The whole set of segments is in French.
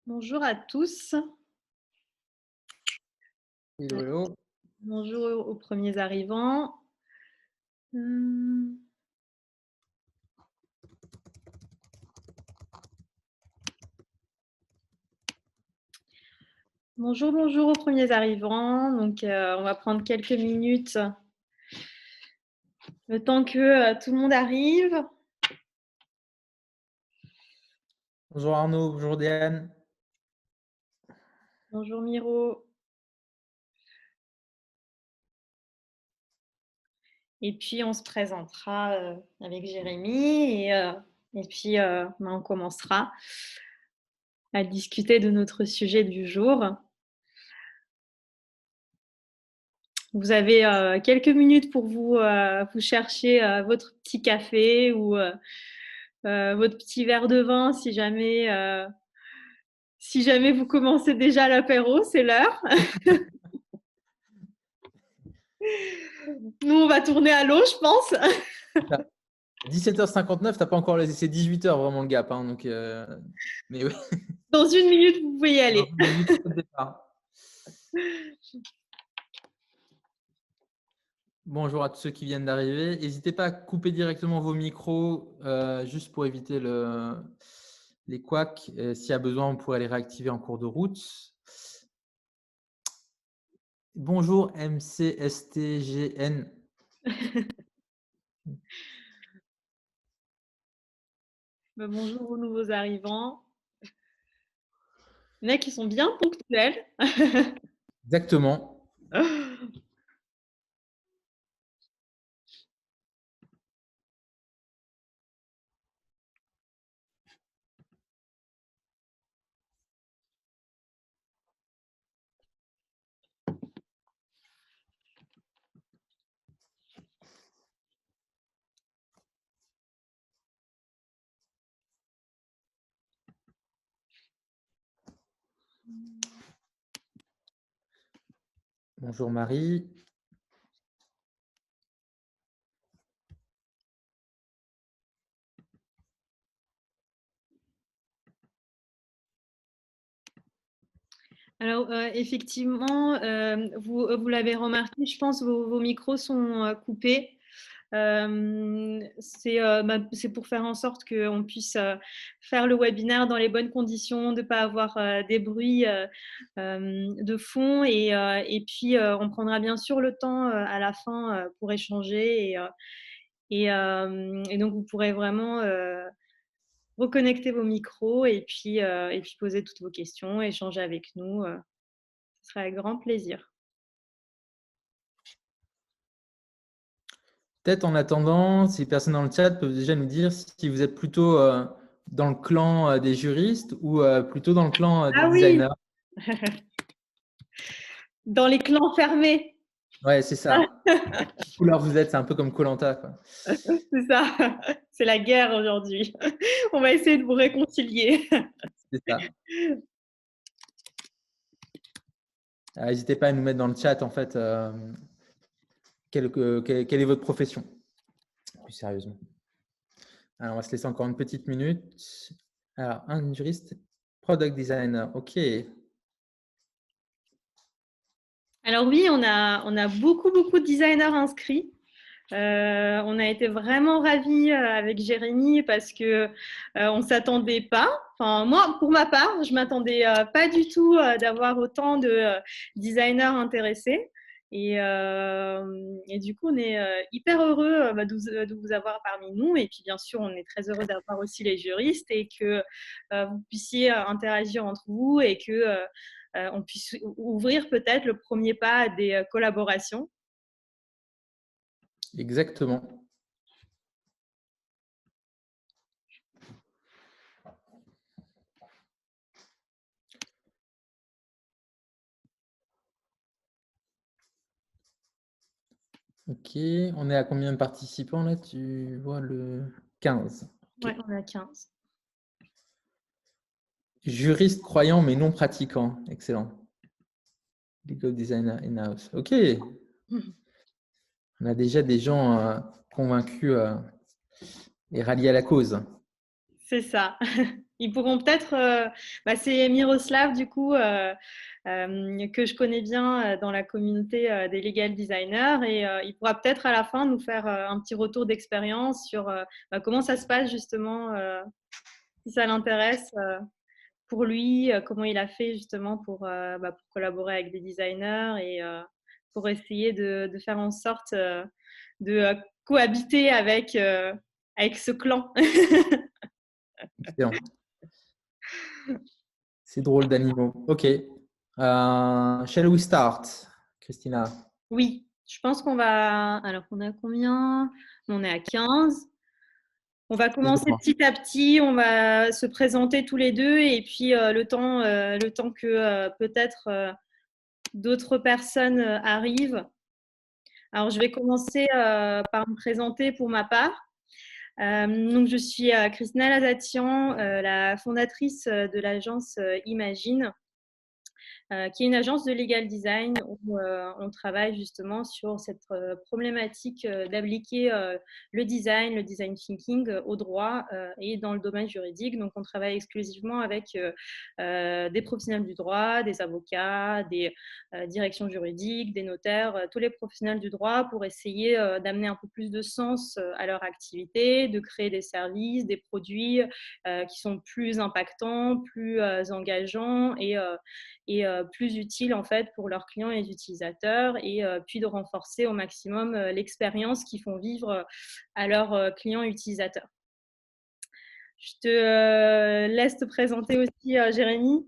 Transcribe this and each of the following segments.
Bonjour à tous. Hello, hello. Bonjour aux premiers arrivants. Hum, Bonjour, bonjour aux premiers arrivants. Donc, on va prendre quelques minutes le temps que tout le monde arrive. Bonjour Arnaud, bonjour Diane. Bonjour Miro. Et puis, on se présentera avec Jérémy et puis on commencera à discuter de notre sujet du jour. Vous avez quelques minutes pour vous chercher votre petit café ou votre petit verre de vin si jamais vous commencez déjà l'apéro, c'est l'heure. Nous, on va tourner à l'eau, je pense. 17h59, t'as pas encore laissé, c'est 18h vraiment le gap. Donc, mais oui, Dans une minute, vous pouvez y dans aller. 1 minute, c'est le départ. Bonjour à tous ceux qui viennent d'arriver. N'hésitez pas à couper directement vos micros juste pour éviter les couacs. S'il y a besoin, on pourrait les réactiver en cours de route. Bonjour MCSTGN. Bonjour aux nouveaux arrivants. Il y en a qui sont bien ponctuels. Exactement. Bonjour Marie. Alors, effectivement, vous l'avez remarqué, je pense, vos micros sont coupés. C'est pour faire en sorte qu'on puisse faire le webinaire dans les bonnes conditions, de ne pas avoir des bruits de fond. Et puis, on prendra bien sûr le temps à la fin pour échanger. Et donc, vous pourrez vraiment reconnecter vos micros et puis poser toutes vos questions, échanger avec nous. Ce sera avec grand plaisir. Peut-être en attendant, si les personnes dans le chat peuvent déjà nous dire si vous êtes plutôt dans le clan des juristes ou plutôt dans le clan des Ah oui, designers. dans les clans fermés. Ouais, c'est ça. Quelle couleur vous êtes, c'est un peu comme koh. C'est ça, c'est la guerre aujourd'hui. On va essayer de vous réconcilier. C'est ça. N'hésitez pas à nous mettre dans le chat, en fait, quelle est votre profession, plus sérieusement. Alors, on va se laisser encore une petite minute. Alors, un juriste, product designer, OK. Alors oui, on a beaucoup de designers inscrits. On a été vraiment ravis avec Jérémy parce que on s'attendait pas. Enfin, moi, pour ma part, je m'attendais pas du tout d'avoir autant de designers intéressés. Et du coup, on est hyper heureux de vous avoir parmi nous. Et puis, bien sûr, on est très heureux d'avoir aussi les juristes et que vous puissiez interagir entre vous et que on puisse ouvrir peut-être le premier pas à des collaborations. Exactement. OK. On est à combien de participants là? Tu vois le 15. Ouais, OK. on a 15. Juriste croyant mais non pratiquant. Excellent. Legal designer in-house. OK. On a déjà des gens convaincus et ralliés à la cause. C'est ça. Ils pourront peut-être, c'est Miroslav du coup que je connais bien dans la communauté des legal designers et il pourra peut-être à la fin nous faire un petit retour d'expérience sur comment ça se passe justement, si ça l'intéresse pour lui, comment il a fait justement pour collaborer avec des designers et pour essayer de faire en sorte de cohabiter avec ce clan. Excellent. C'est drôle d'animaux. OK. Shall we start, Christina? Oui, je pense qu'on va. Alors, on a combien? On est à 15. On va Laisse de commencer voir. petit à petit. On va se présenter tous les deux et puis le temps que peut-être d'autres personnes arrivent. Alors, je vais commencer par me présenter pour ma part. Donc, je suis Christina Lazatian, la fondatrice de l'agence Imagine, qui est une agence de legal design où on travaille justement sur cette problématique d'appliquer le design thinking au droit et dans le domaine juridique. Donc, on travaille exclusivement avec des professionnels du droit, des avocats, des directions juridiques, des notaires, tous les professionnels du droit pour essayer d'amener un peu plus de sens à leur activité, de créer des services, des produits qui sont plus impactants, plus engageants et plus utile en fait pour leurs clients et les utilisateurs et puis de renforcer au maximum l'expérience qu'ils font vivre à leurs clients et utilisateurs. Je te laisse te présenter aussi, Jérémy.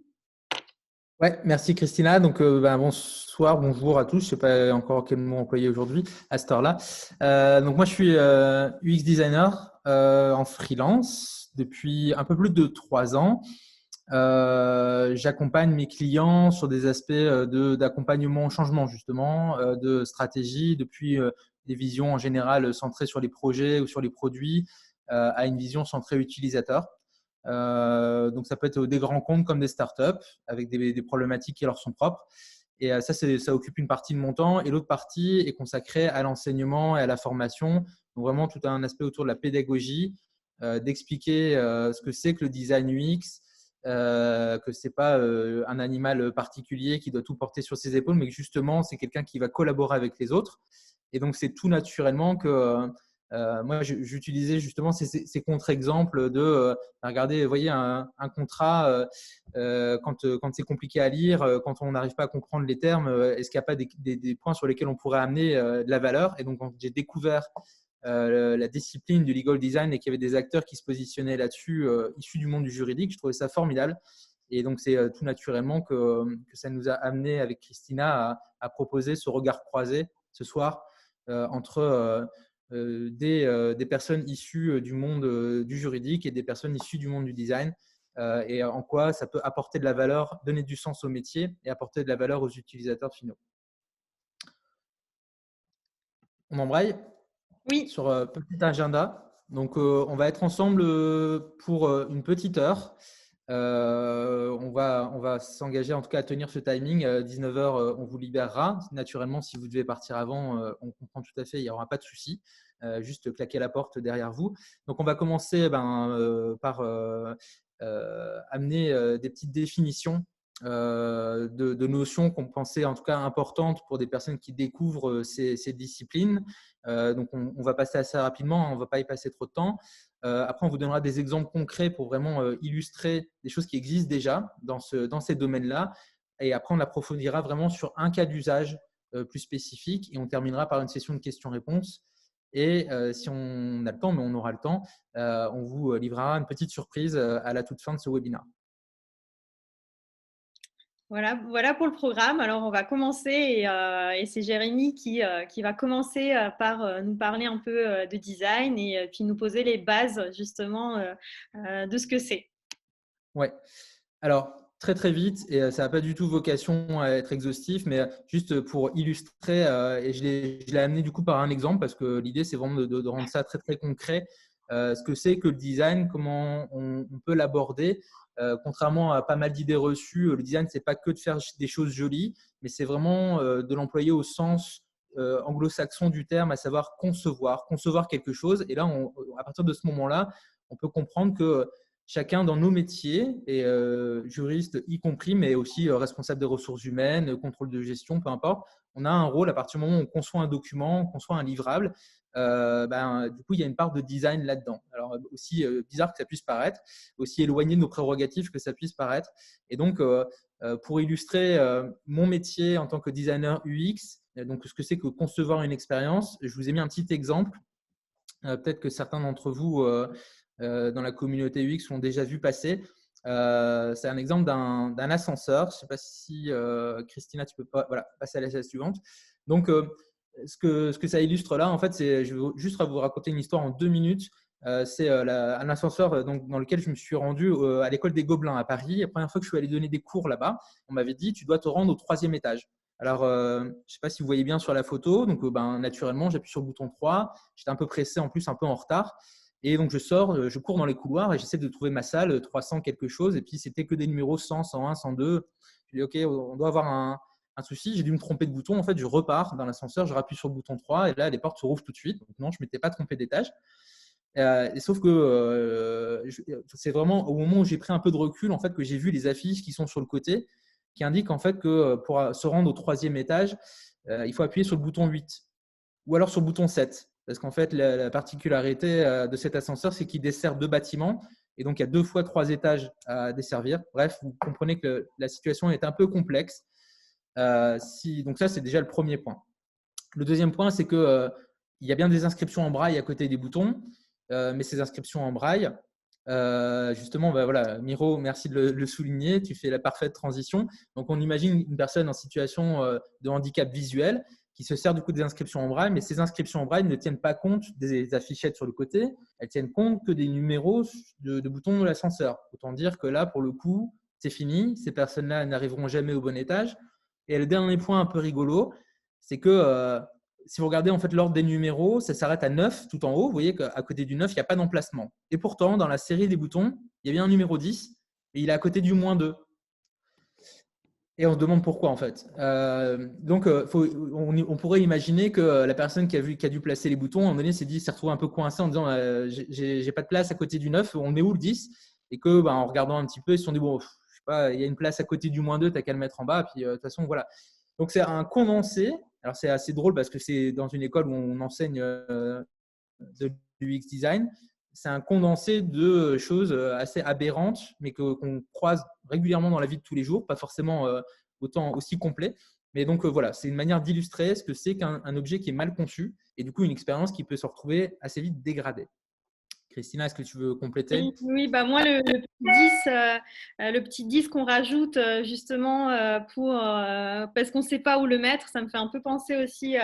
Ouais, merci Christina. Donc, bonsoir, bonjour à tous. Je ne sais pas encore quel mot employer aujourd'hui à cette heure-là. Donc, moi, je suis UX designer en freelance depuis un peu plus de 3 ans. J'accompagne mes clients sur des aspects d'accompagnement au changement, justement, de stratégie, depuis des visions en général centrées sur les projets ou sur les produits à une vision centrée utilisateur. Donc, ça peut être des grands comptes comme des startups avec des problématiques qui leur sont propres. Et ça occupe une partie de mon temps. Et l'autre partie est consacrée à l'enseignement et à la formation. Donc, vraiment, tout un aspect autour de la pédagogie, d'expliquer ce que c'est que le design UX, que ce n'est pas un animal particulier qui doit tout porter sur ses épaules, mais que justement, c'est quelqu'un qui va collaborer avec les autres. Et donc, c'est tout naturellement que moi, j'utilisais justement ces contre-exemples de regardez, vous voyez, un contrat, quand c'est compliqué à lire, quand on n'arrive pas à comprendre les termes, est-ce qu'il n'y a pas des points sur lesquels on pourrait amener de la valeur? Et donc, quand j'ai découvert la discipline du legal design et qu'il y avait des acteurs qui se positionnaient là-dessus, issus du monde du juridique, je trouvais ça formidable. Et donc, c'est tout naturellement que ça nous a amené avec Christina à proposer ce regard croisé ce soir entre des personnes issues du monde du juridique et des personnes issues du monde du design et en quoi ça peut apporter de la valeur, donner du sens au métier et apporter de la valeur aux utilisateurs finaux. On embraye Oui. sur petit agenda. Donc, on va être ensemble pour une petite heure. On va s'engager en tout cas à tenir ce timing. 19h, on vous libérera. Naturellement, si vous devez partir avant, on comprend tout à fait, il n'y aura pas de souci. Juste claquer la porte derrière vous. Donc, on va commencer par amener des petites définitions de notions qu'on pensait en tout cas importantes pour des personnes qui découvrent ces disciplines. Donc, on va passer assez rapidement, on ne va pas y passer trop de temps. Après, on vous donnera des exemples concrets pour vraiment illustrer des choses qui existent déjà dans ces domaines-là. Et après, on approfondira vraiment sur un cas d'usage plus spécifique et on terminera par une session de questions-réponses. Et si on a le temps, mais on aura le temps, on vous livrera une petite surprise à la toute fin de ce webinaire. Voilà pour le programme. Alors, on va commencer et c'est Jérémy qui va commencer par nous parler un peu de design et puis nous poser les bases justement de ce que c'est. Ouais. Alors, très très vite, et ça n'a pas du tout vocation à être exhaustif, mais juste pour illustrer, et je l'ai amené du coup par un exemple parce que l'idée c'est vraiment de rendre ça très très concret, ce que c'est que le design, comment on peut l'aborder. Contrairement à pas mal d'idées reçues, le design c'est pas que de faire des choses jolies, mais c'est vraiment de l'employer au sens anglo-saxon du terme, à savoir concevoir quelque chose. Et là, à partir de ce moment-là, on peut comprendre que chacun dans nos métiers, et juristes y compris, mais aussi responsable des ressources humaines, contrôle de gestion, peu importe, on a un rôle à partir du moment où on conçoit un document, on conçoit un livrable. Du coup, il y a une part de design là-dedans. Alors, aussi bizarre que ça puisse paraître, aussi éloigné de nos prérogatives que ça puisse paraître. Et donc, pour illustrer mon métier en tant que designer UX, donc ce que c'est que concevoir une expérience, je vous ai mis un petit exemple. Peut-être que certains d'entre vous dans la communauté UX l'ont déjà vu passer. C'est un exemple d'un ascenseur. Je ne sais pas si Christina, tu peux pas passer à la slide suivante. Donc, ce que ça illustre là, en fait, je vais juste vous raconter une histoire en 2 minutes. C'est un ascenseur dans lequel je me suis rendu à l'école des Gobelins à Paris. La première fois que je suis allé donner des cours là-bas, on m'avait dit tu dois te rendre au 3e étage. Alors, je ne sais pas si vous voyez bien sur la photo. Donc, naturellement, j'appuie sur le bouton 3. J'étais un peu pressé, en plus un peu en retard. Et donc, je cours dans les couloirs et j'essaie de trouver ma salle, 300 quelque chose. Et puis, c'était que des numéros 100, 101, 102. Je dis, OK, on doit avoir un souci. J'ai dû me tromper de bouton. En fait, je repars dans l'ascenseur, je rappuie sur le bouton 3 et là, les portes se rouvrent tout de suite. Donc, non, je ne m'étais pas trompé d'étage. Sauf que c'est vraiment au moment où j'ai pris un peu de recul, en fait, que j'ai vu les affiches qui sont sur le côté qui indiquent en fait que pour se rendre au 3e étage, il faut appuyer sur le bouton 8 ou alors sur le bouton 7. Parce qu'en fait, la particularité de cet ascenseur, c'est qu'il dessert 2 bâtiments. Et donc, il y a 2 fois 3 étages à desservir. Bref, vous comprenez que la situation est un peu complexe. Donc, ça, c'est déjà le premier point. Le deuxième point, c'est qu'il y a bien des inscriptions en braille à côté des boutons. Mais ces inscriptions en braille, justement, voilà, Miro, merci de le souligner, tu fais la parfaite transition. Donc, on imagine une personne en situation de handicap visuel qui se sert du coup des inscriptions en braille, mais ces inscriptions en braille ne tiennent pas compte des affichettes sur le côté, elles tiennent compte que des numéros de boutons de l'ascenseur. Autant dire que là, pour le coup, c'est fini, ces personnes-là n'arriveront jamais au bon étage. Et le dernier point un peu rigolo, c'est que si vous regardez en fait l'ordre des numéros, ça s'arrête à 9 tout en haut. Vous voyez qu'à côté du 9, il n'y a pas d'emplacement. Et pourtant, dans la série des boutons, il y a bien un numéro 10 et il est à côté du -2. Et on se demande pourquoi en fait. Donc, on pourrait imaginer que la personne qui a dû placer les boutons, à un moment donné, s'est retrouvé un peu coincé en disant j'ai pas de place à côté du 9, on met où le 10? Et que, en regardant un petit peu, ils se sont dit bon, je sais pas, il y a une place à côté du -2, tu n'as qu'à le mettre en bas. Puis de toute façon, voilà. Donc, c'est un condensé. Alors, c'est assez drôle parce que c'est dans une école où on enseigne de l'UX design. C'est un condensé de choses assez aberrantes, mais qu'on croise régulièrement dans la vie de tous les jours, pas forcément autant aussi complet. Mais donc voilà, c'est une manière d'illustrer ce que c'est qu'un objet qui est mal conçu et du coup une expérience qui peut se retrouver assez vite dégradée. Christina, est-ce que tu veux compléter? Oui, bah moi, le petit 10 qu'on rajoute justement parce qu'on ne sait pas où le mettre, ça me fait un peu penser aussi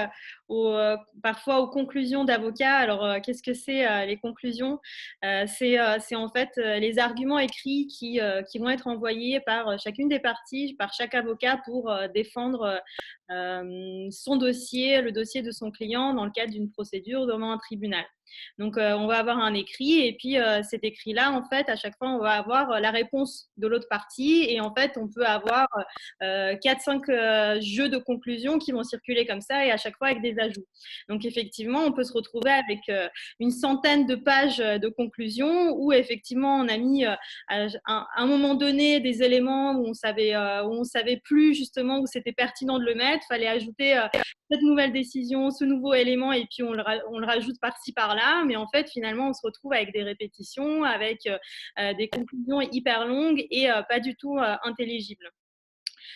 parfois aux conclusions d'avocats. Alors, qu'est-ce que c'est les conclusions? C'est en fait les arguments écrits qui vont être envoyés par chacune des parties, par chaque avocat pour défendre son dossier, le dossier de son client dans le cadre d'une procédure devant un tribunal. Donc, on va avoir un écrit et puis cet écrit-là, en fait, à chaque fois, on va avoir la réponse de l'autre partie et en fait, on peut avoir 4-5 jeux de conclusion qui vont circuler comme ça et à chaque fois avec des ajouts. Donc, effectivement, on peut se retrouver avec une centaine de pages de conclusion où effectivement, on a mis à un moment donné des éléments où on savait plus justement où c'était pertinent de le mettre. Il fallait ajouter cette nouvelle décision, ce nouveau élément, et puis on le rajoute par-ci, par-là. Mais en fait, finalement, on se retrouve avec des répétitions, avec des conclusions hyper longues et pas du tout intelligibles.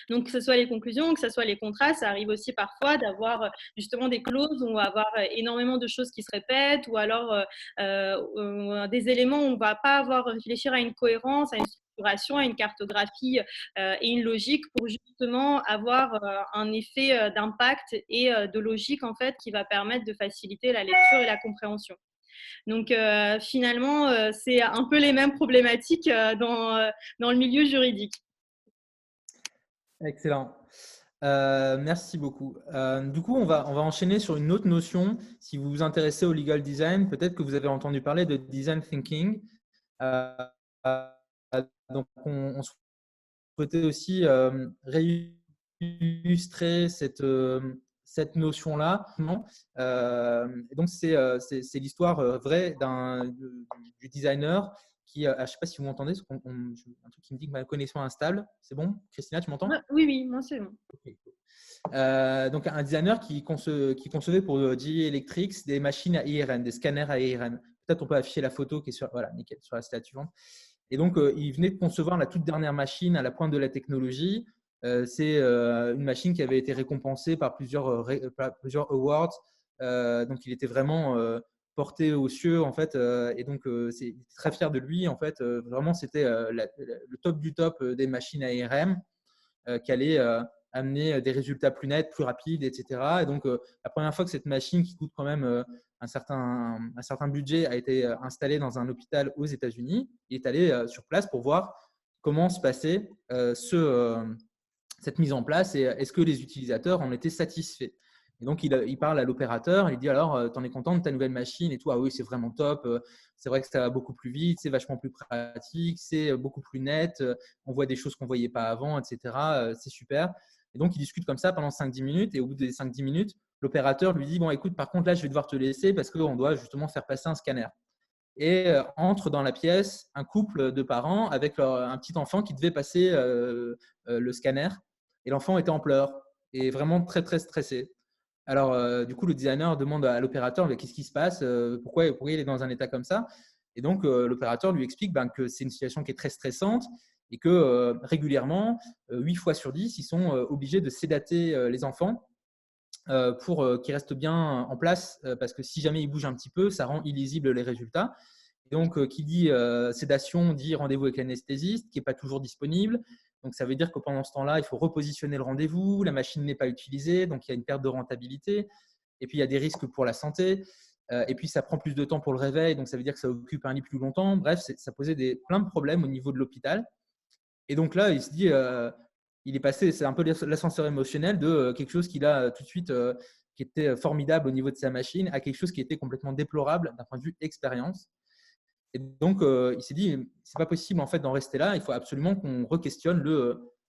Donc, que ce soit les conclusions, que ce soit les contrats, ça arrive aussi parfois d'avoir justement des clauses où on va avoir énormément de choses qui se répètent ou alors des éléments où on ne va pas avoir réfléchir à une cohérence, à une structuration, à une cartographie et une logique pour justement avoir un effet d'impact et de logique en fait qui va permettre de faciliter la lecture et la compréhension. Donc finalement, c'est un peu les mêmes problématiques dans le milieu juridique. Excellent. Merci beaucoup. Du coup, on va enchaîner sur une autre notion. Si vous vous intéressez au legal design, peut-être que vous avez entendu parler de design thinking. Donc, on souhaitait aussi réillustrer cette notion-là. Donc, c'est l'histoire vraie du designer je ne sais pas si vous m'entendez, un truc qui me dit que ma connexion est instable. C'est bon? Christina, tu m'entends? Oui, oui, moi c'est bon. Okay. Donc, un designer qui concevait pour GE Electric des machines à IRM, des scanners à IRM. Peut-être on peut afficher la photo qui est voilà, nickel, sur la slide suivante. Et donc, il venait de concevoir la toute dernière machine à la pointe de la technologie. C'est une machine qui avait été récompensée par plusieurs awards. Donc, il était vraiment porté aux cieux, en fait. Et donc, c'est très fier de lui. En fait, vraiment, c'était le top du top des machines à IRM qui allait amener des résultats plus nets, plus rapides, etc. Et donc, la première fois que cette machine qui coûte quand même un certain budget a été installée dans un hôpital aux États-Unis, il est allé sur place pour voir comment se passait cette mise en place et est-ce que les utilisateurs en étaient satisfaits. Et donc, il parle à l'opérateur, il dit alors, t'en es content de ta nouvelle machine et tout? Ah oui, c'est vraiment top. C'est vrai que ça va beaucoup plus vite, c'est vachement plus pratique, c'est beaucoup plus net. On voit des choses qu'on ne voyait pas avant, etc. C'est super. Et donc, il discute comme ça pendant 5-10 minutes. Et au bout des 5-10 minutes, l'opérateur lui dit bon, écoute, par contre, là, je vais devoir te laisser parce qu'on doit justement faire passer un scanner. Et entre dans la pièce un couple de parents avec un petit enfant qui devait passer le scanner. Et l'enfant était en pleurs et vraiment très, très stressé. Alors, du coup, le designer demande à l'opérateur qu'est-ce qui se passe, pourquoi il est dans un état comme ça. Et donc, l'opérateur lui explique que c'est une situation qui est très stressante et que régulièrement, 8 fois sur 10, ils sont obligés de sédater les enfants pour qu'ils restent bien en place parce que si jamais ils bougent un petit peu, ça rend illisible les résultats. Et donc, qui dit sédation dit rendez-vous avec l'anesthésiste qui n'est pas toujours disponible. Donc, ça veut dire que pendant ce temps-là, il faut repositionner le rendez-vous, la machine n'est pas utilisée, donc il y a une perte de rentabilité. Et puis, il y a des risques pour la santé. Et puis, ça prend plus de temps pour le réveil, donc ça veut dire que ça occupe un lit plus longtemps. Bref, ça posait plein de problèmes au niveau de l'hôpital. Et donc là, il se dit, il est passé, c'est un peu l'ascenseur émotionnel de quelque chose qu'il a tout de suite, qui était formidable au niveau de sa machine, à quelque chose qui était complètement déplorable d'un point de vue expérience. Et donc, il s'est dit, c'est pas possible en fait d'en rester là. Il faut absolument qu'on re-questionne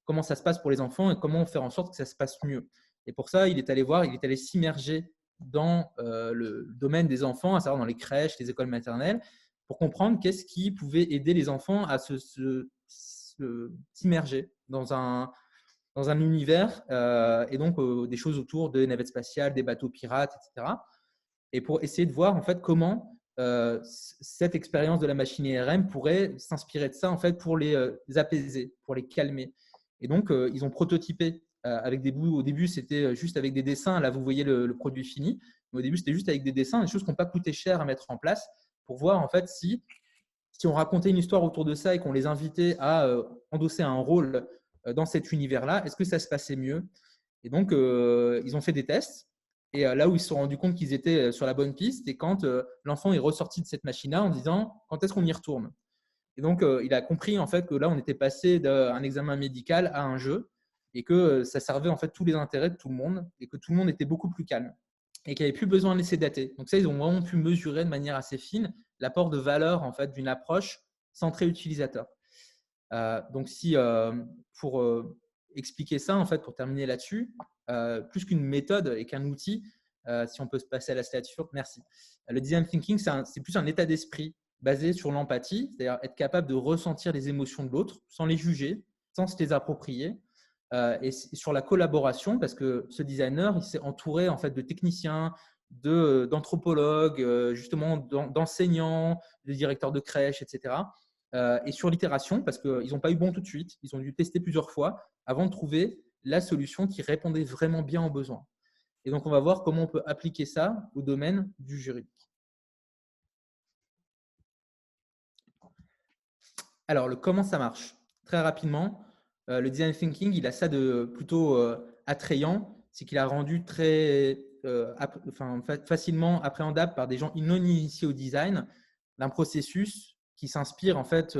comment ça se passe pour les enfants et comment faire en sorte que ça se passe mieux. Et pour ça, il est allé s'immerger dans le domaine des enfants, à savoir dans les crèches, les écoles maternelles, pour comprendre qu'est-ce qui pouvait aider les enfants à s'immerger dans un univers et donc des choses autour des navettes spatiales, des bateaux pirates, etc. Et pour essayer de voir en fait comment cette expérience de la machine IRM pourrait s'inspirer de ça en fait pour les apaiser, pour les calmer. Et donc ils ont prototypé avec des bouts. Au début, c'était juste avec des dessins. Là, vous voyez le produit fini. Mais au début, c'était juste avec des dessins, des choses qui n'ont pas coûté cher à mettre en place pour voir en fait si on racontait une histoire autour de ça et qu'on les invitait à endosser un rôle dans cet univers-là, est-ce que ça se passait mieux? Et donc, ils ont fait des tests. Et là où ils se sont rendus compte qu'ils étaient sur la bonne piste, et quand l'enfant est ressorti de cette machine-là en disant quand est-ce qu'on y retourne? Et donc, il a compris en fait que là, on était passé d'un examen médical à un jeu et que ça servait en fait tous les intérêts de tout le monde et que tout le monde était beaucoup plus calme et qu'il n'y avait plus besoin de laisser dater. Donc ça, ils ont vraiment pu mesurer de manière assez fine l'apport de valeur en fait d'une approche centrée utilisateur. Donc, pour expliquer ça, en fait, pour terminer là-dessus, plus qu'une méthode et qu'un outil, si on peut se passer à la slide suivante, merci. Le design thinking, c'est plus un état d'esprit basé sur l'empathie, c'est-à-dire être capable de ressentir les émotions de l'autre sans les juger, sans se les approprier, et sur la collaboration, parce que ce designer, il s'est entouré en fait de techniciens, d'anthropologues, justement d'enseignants, de directeurs de crèches, etc. Et sur l'itération, parce qu'ils n'ont pas eu bon tout de suite, ils ont dû tester plusieurs fois avant de trouver la solution qui répondait vraiment bien aux besoins. Et donc, on va voir comment on peut appliquer ça au domaine du juridique. Alors, comment ça marche? Très rapidement, le design thinking, il a ça de plutôt attrayant, c'est qu'il a rendu très facilement appréhendable par des gens non initiés au design d'un processus qui s'inspire en fait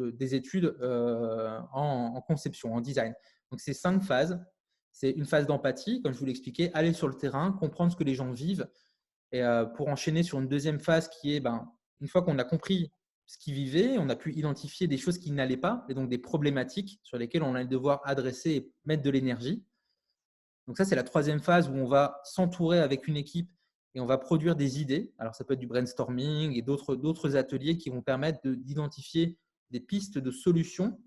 des études en conception, en design. Donc, c'est 5 phases. C'est une phase d'empathie, comme je vous l'expliquais, aller sur le terrain, comprendre ce que les gens vivent, et pour enchaîner sur une deuxième phase qui est, une fois qu'on a compris ce qu'ils vivaient, on a pu identifier des choses qui n'allaient pas, et donc des problématiques sur lesquelles on allait devoir adresser et mettre de l'énergie. Donc ça, c'est la troisième phase où on va s'entourer avec une équipe et on va produire des idées. Alors, ça peut être du brainstorming et d'autres ateliers qui vont permettre d'identifier des pistes de solutions.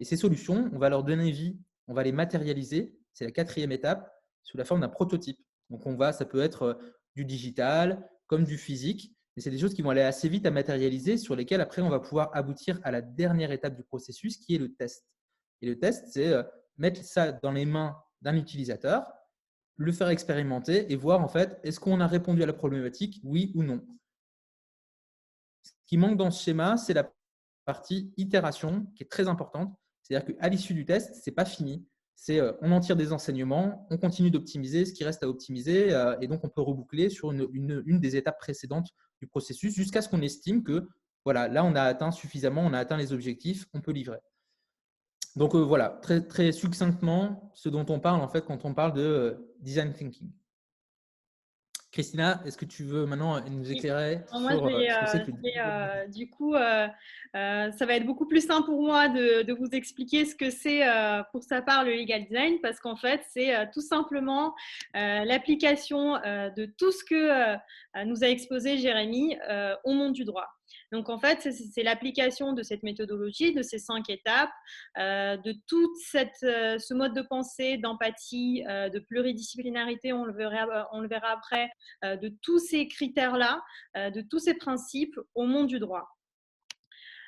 Et ces solutions, on va leur donner vie, on va les matérialiser. C'est la 4e étape, sous la forme d'un prototype. Donc, ça peut être du digital comme du physique. Et c'est des choses qui vont aller assez vite à matérialiser, sur lesquelles après, on va pouvoir aboutir à la dernière étape du processus, qui est le test. Et le test, c'est mettre ça dans les mains d'un utilisateur, le faire expérimenter et voir en fait, est-ce qu'on a répondu à la problématique, oui ou non. Ce qui manque dans ce schéma, c'est la partie itération qui est très importante. C'est-à-dire qu'à l'issue du test, ce n'est pas fini. On en tire des enseignements, on continue d'optimiser ce qui reste à optimiser et donc on peut reboucler sur une des étapes précédentes du processus jusqu'à ce qu'on estime que voilà, là on a atteint suffisamment, on a atteint les objectifs, on peut livrer. Donc voilà, très, très succinctement, ce dont on parle en fait quand on parle de design thinking. Christina, est-ce que tu veux maintenant nous éclairer sur ce que c'est que le… Du coup, ça va être beaucoup plus simple pour moi de vous expliquer ce que c'est pour sa part le legal design, parce qu'en fait, c'est tout simplement l'application de tout ce que nous a exposé Jérémy au monde du droit. Donc, en fait, c'est l'application de cette méthodologie, de ces 5 étapes, de tout ce mode de pensée, d'empathie, de pluridisciplinarité, on le verra après, de tous ces critères-là, de tous ces principes au monde du droit.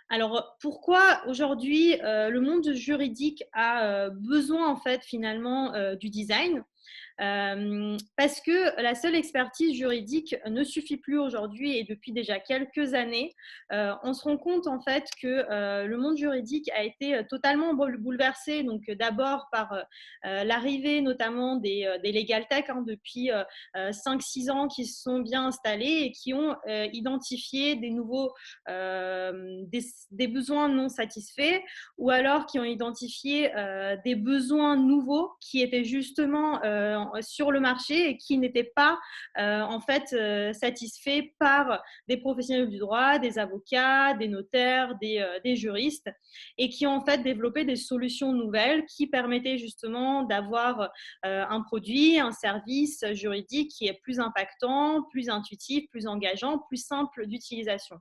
Alors, pourquoi aujourd'hui le monde juridique a besoin en fait finalement du design ? Parce que la seule expertise juridique ne suffit plus aujourd'hui et depuis déjà quelques années, on se rend compte en fait que le monde juridique a été totalement bouleversé, donc d'abord par l'arrivée notamment des legal tech depuis 5-6 ans qui se sont bien installés et qui ont identifié des nouveaux des besoins non satisfaits ou alors qui ont identifié des besoins nouveaux qui étaient justement sur le marché et qui n'étaient pas en fait satisfaits par des professionnels du droit, des avocats, des notaires, des juristes et qui ont en fait développé des solutions nouvelles qui permettaient justement d'avoir un produit, un service juridique qui est plus impactant, plus intuitif, plus engageant, plus simple d'utilisation.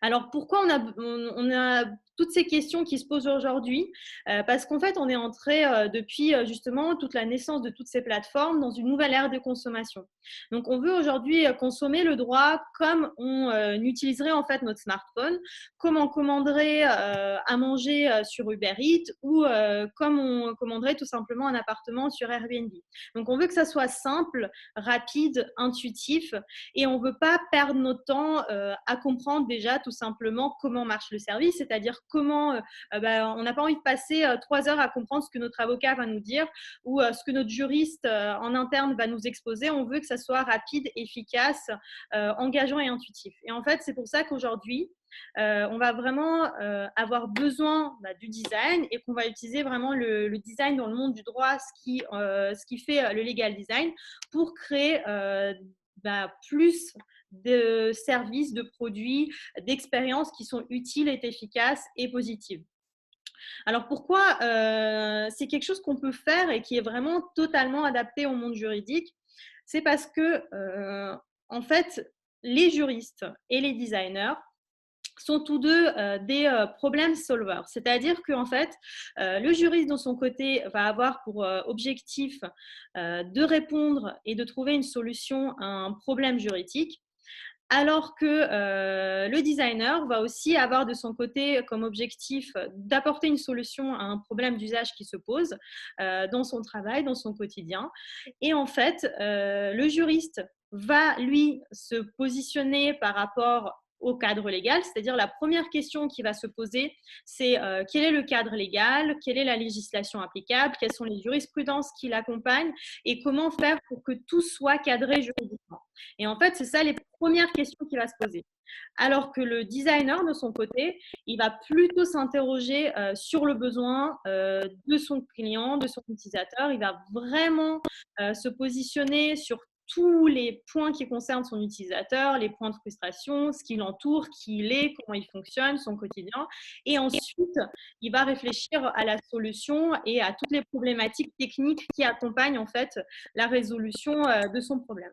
Alors, pourquoi on a toutes ces questions qui se posent aujourd'hui? Parce qu'en fait, on est entré depuis justement toute la naissance de toutes ces plateformes dans une nouvelle ère de consommation. Donc, on veut aujourd'hui consommer le droit comme on utiliserait en fait notre smartphone, comme on commanderait à manger sur Uber Eats ou comme on commanderait tout simplement un appartement sur Airbnb. Donc, on veut que ça soit simple, rapide, intuitif et on ne veut pas perdre notre temps à comprendre déjà tout simplement comment marche le service, c'est-à-dire comment on n'a pas envie de passer 3 heures à comprendre ce que notre avocat va nous dire ou ce que notre juriste en interne va nous exposer. On veut que ça soit rapide, efficace, engageant et intuitif. Et en fait, c'est pour ça qu'aujourd'hui, on va vraiment avoir besoin du design et qu'on va utiliser vraiment le design dans le monde du droit, ce qui fait le legal design pour créer plus de services, de produits, d'expériences qui sont utiles et efficaces et positives. Alors pourquoi c'est quelque chose qu'on peut faire et qui est vraiment totalement adapté au monde juridique? C'est parce que en fait, les juristes et les designers sont tous deux des problem solvers. C'est-à-dire qu'en fait, le juriste, de son côté, va avoir pour objectif de répondre et de trouver une solution à un problème juridique, alors que le designer va aussi avoir de son côté comme objectif d'apporter une solution à un problème d'usage qui se pose dans son travail, dans son quotidien. Et en fait, le juriste va, lui, se positionner par rapport au cadre légal, c'est-à-dire la première question qui va se poser, c'est quel est le cadre légal, quelle est la législation applicable, quelles sont les jurisprudences qui l'accompagnent et comment faire pour que tout soit cadré juridiquement. Et en fait, c'est ça les premières questions qu'il va se poser. Alors que le designer, de son côté, il va plutôt s'interroger sur le besoin de son client, de son utilisateur. Il va vraiment se positionner sur tous les points qui concernent son utilisateur, les points de frustration, ce qui l'entoure, qui il est, comment il fonctionne, son quotidien. Et ensuite, il va réfléchir à la solution et à toutes les problématiques techniques qui accompagnent en fait la résolution de son problème.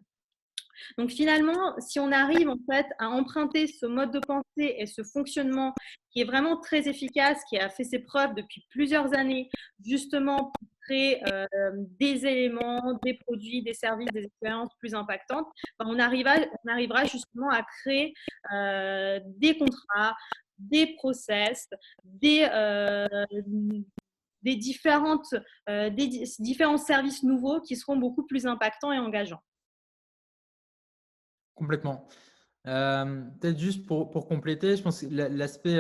Donc finalement, si on arrive en fait à emprunter ce mode de pensée et ce fonctionnement qui est vraiment très efficace, qui a fait ses preuves depuis plusieurs années, justement pour créer des éléments, des produits, des services, des expériences plus impactantes, ben, on arrivera justement à créer des contrats, des process, des différents services nouveaux qui seront beaucoup plus impactants et engageants. Complètement. Peut-être juste pour compléter, je pense que l'aspect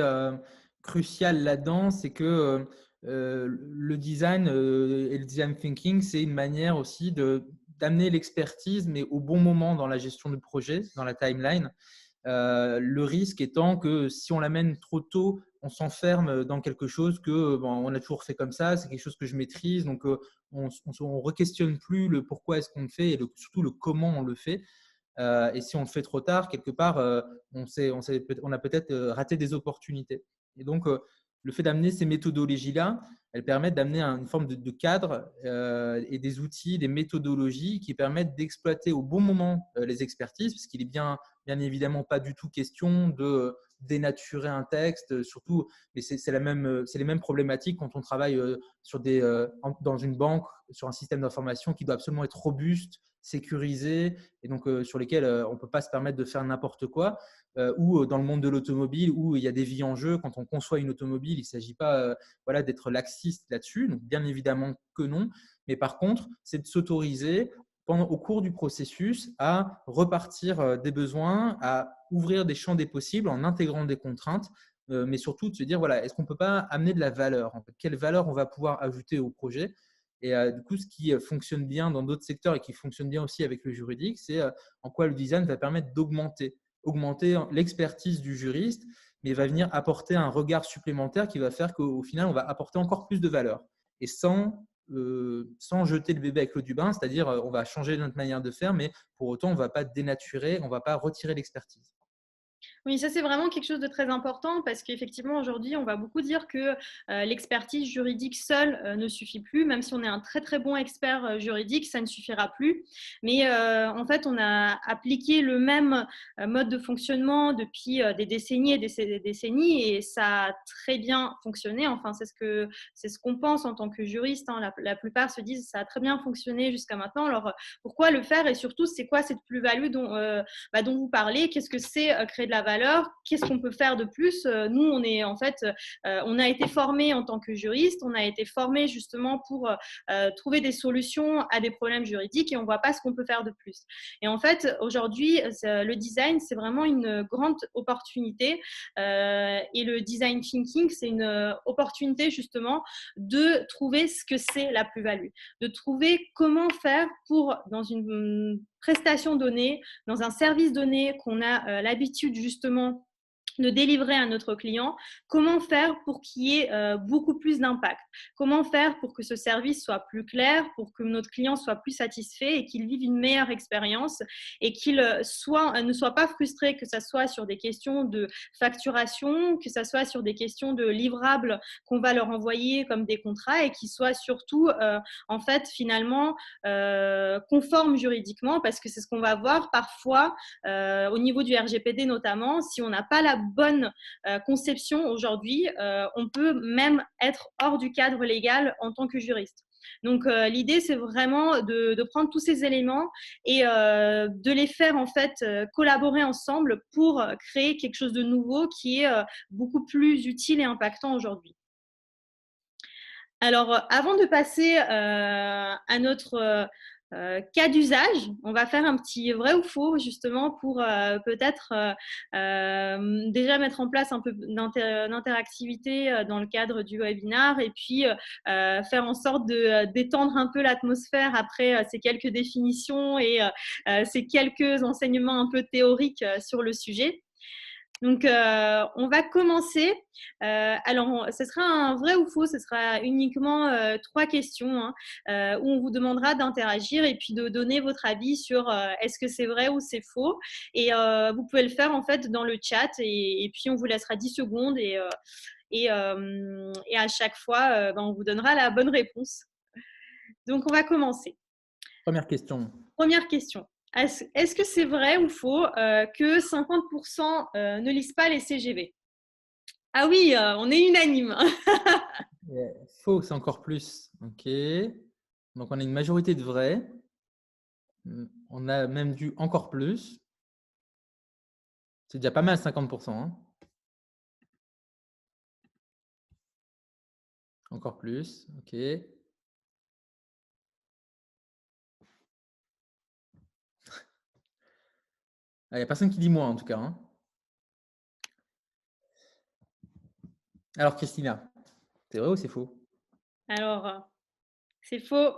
crucial là-dedans, c'est que le design et le design thinking, c'est une manière aussi d'amener l'expertise, mais au bon moment dans la gestion du projet, dans la timeline. Le risque étant que si on l'amène trop tôt, on s'enferme dans quelque chose que bon, on a toujours fait comme ça, c'est quelque chose que je maîtrise, donc on ne re-questionne plus le pourquoi est-ce qu'on le fait et surtout le comment on le fait. Et si on le fait trop tard, quelque part, on a peut-être raté des opportunités. Et donc, le fait d'amener ces méthodologies-là, elles permettent d'amener une forme de cadre et des outils, des méthodologies qui permettent d'exploiter au bon moment les expertises, parce qu'il est bien évidemment pas du tout question de dénaturer un texte, surtout, mais c'est les mêmes problématiques quand on travaille dans une banque, sur un système d'information qui doit absolument être robuste, sécurisé, et donc sur lesquels on ne peut pas se permettre de faire n'importe quoi, ou dans le monde de l'automobile où il y a des vies en jeu. Quand on conçoit une automobile, il ne s'agit pas d'être laxiste là-dessus, donc bien évidemment que non, mais par contre, c'est de s'autoriser au cours du processus à repartir des besoins, à ouvrir des champs des possibles en intégrant des contraintes, mais surtout de se dire, voilà, est-ce qu'on ne peut pas amener de la valeur en fait, quelle valeur on va pouvoir ajouter au projet. Et du coup, ce qui fonctionne bien dans d'autres secteurs et qui fonctionne bien aussi avec le juridique, c'est en quoi le design va permettre d'augmenter l'expertise du juriste, mais va venir apporter un regard supplémentaire qui va faire qu'au final, on va apporter encore plus de valeur. Et sans jeter le bébé avec l'eau du bain, c'est-à-dire on va changer notre manière de faire, mais pour autant, on ne va pas dénaturer, on ne va pas retirer l'expertise. Oui, ça c'est vraiment quelque chose de très important parce qu'effectivement aujourd'hui on va beaucoup dire que l'expertise juridique seule ne suffit plus, même si on est un très très bon expert juridique, ça ne suffira plus. Mais en fait on a appliqué le même mode de fonctionnement depuis des décennies et des décennies et ça a très bien fonctionné. Enfin c'est ce qu'on pense en tant que juriste, hein. La plupart se disent ça a très bien fonctionné jusqu'à maintenant. Alors pourquoi le faire et surtout c'est quoi cette plus-value dont vous parlez? Qu'est-ce que c'est créer de la valeur? Qu'est-ce qu'on peut faire de plus? Nous, on est en fait, on a été formés en tant que juriste, on a été formés justement pour trouver des solutions à des problèmes juridiques et on ne voit pas ce qu'on peut faire de plus. Et en fait, aujourd'hui, le design, c'est vraiment une grande opportunité et le design thinking, c'est une opportunité justement de trouver ce que c'est la plus-value, de trouver comment faire pour, dans une prestation donnée, dans un service donné qu'on a l'habitude justement de délivrer à notre client, comment faire pour qu'il y ait beaucoup plus d'impact? Comment faire pour que ce service soit plus clair, pour que notre client soit plus satisfait et qu'il vive une meilleure expérience et qu'il ne soit pas frustré, que ce soit sur des questions de facturation, que ce soit sur des questions de livrables qu'on va leur envoyer comme des contrats et qu'il soit surtout en fait finalement conforme juridiquement parce que c'est ce qu'on va voir parfois au niveau du RGPD notamment. Si on n'a pas la bonne conception aujourd'hui, on peut même être hors du cadre légal en tant que juriste. Donc l'idée c'est vraiment de prendre tous ces éléments et de les faire en fait collaborer ensemble pour créer quelque chose de nouveau qui est beaucoup plus utile et impactant aujourd'hui. Alors, avant de passer à notre cas d'usage, on va faire un petit vrai ou faux justement pour peut-être déjà mettre en place un peu d'interactivité dans le cadre du webinar et puis faire en sorte de détendre un peu l'atmosphère après ces quelques définitions et ces quelques enseignements un peu théoriques sur le sujet. Donc, on va commencer. Alors, ce sera un vrai ou faux, ce sera uniquement 3 questions hein, où on vous demandera d'interagir et puis de donner votre avis sur est-ce que c'est vrai ou c'est faux. Et vous pouvez le faire en fait dans le chat et puis on vous laissera 10 secondes et à chaque fois, on vous donnera la bonne réponse. Donc, on va commencer. Première question. Première question. Est-ce que c'est vrai ou faux que 50% ne lisent pas les CGV? Ah oui, on est unanime. Faux, c'est encore plus. OK. Donc, on a une majorité de vrais. On a même du encore plus. C'est déjà pas mal, 50%. Hein. Encore plus. OK. Il n'y a personne qui dit moi, en tout cas. Hein. Alors, Christina, c'est vrai ou c'est faux? Alors, c'est faux.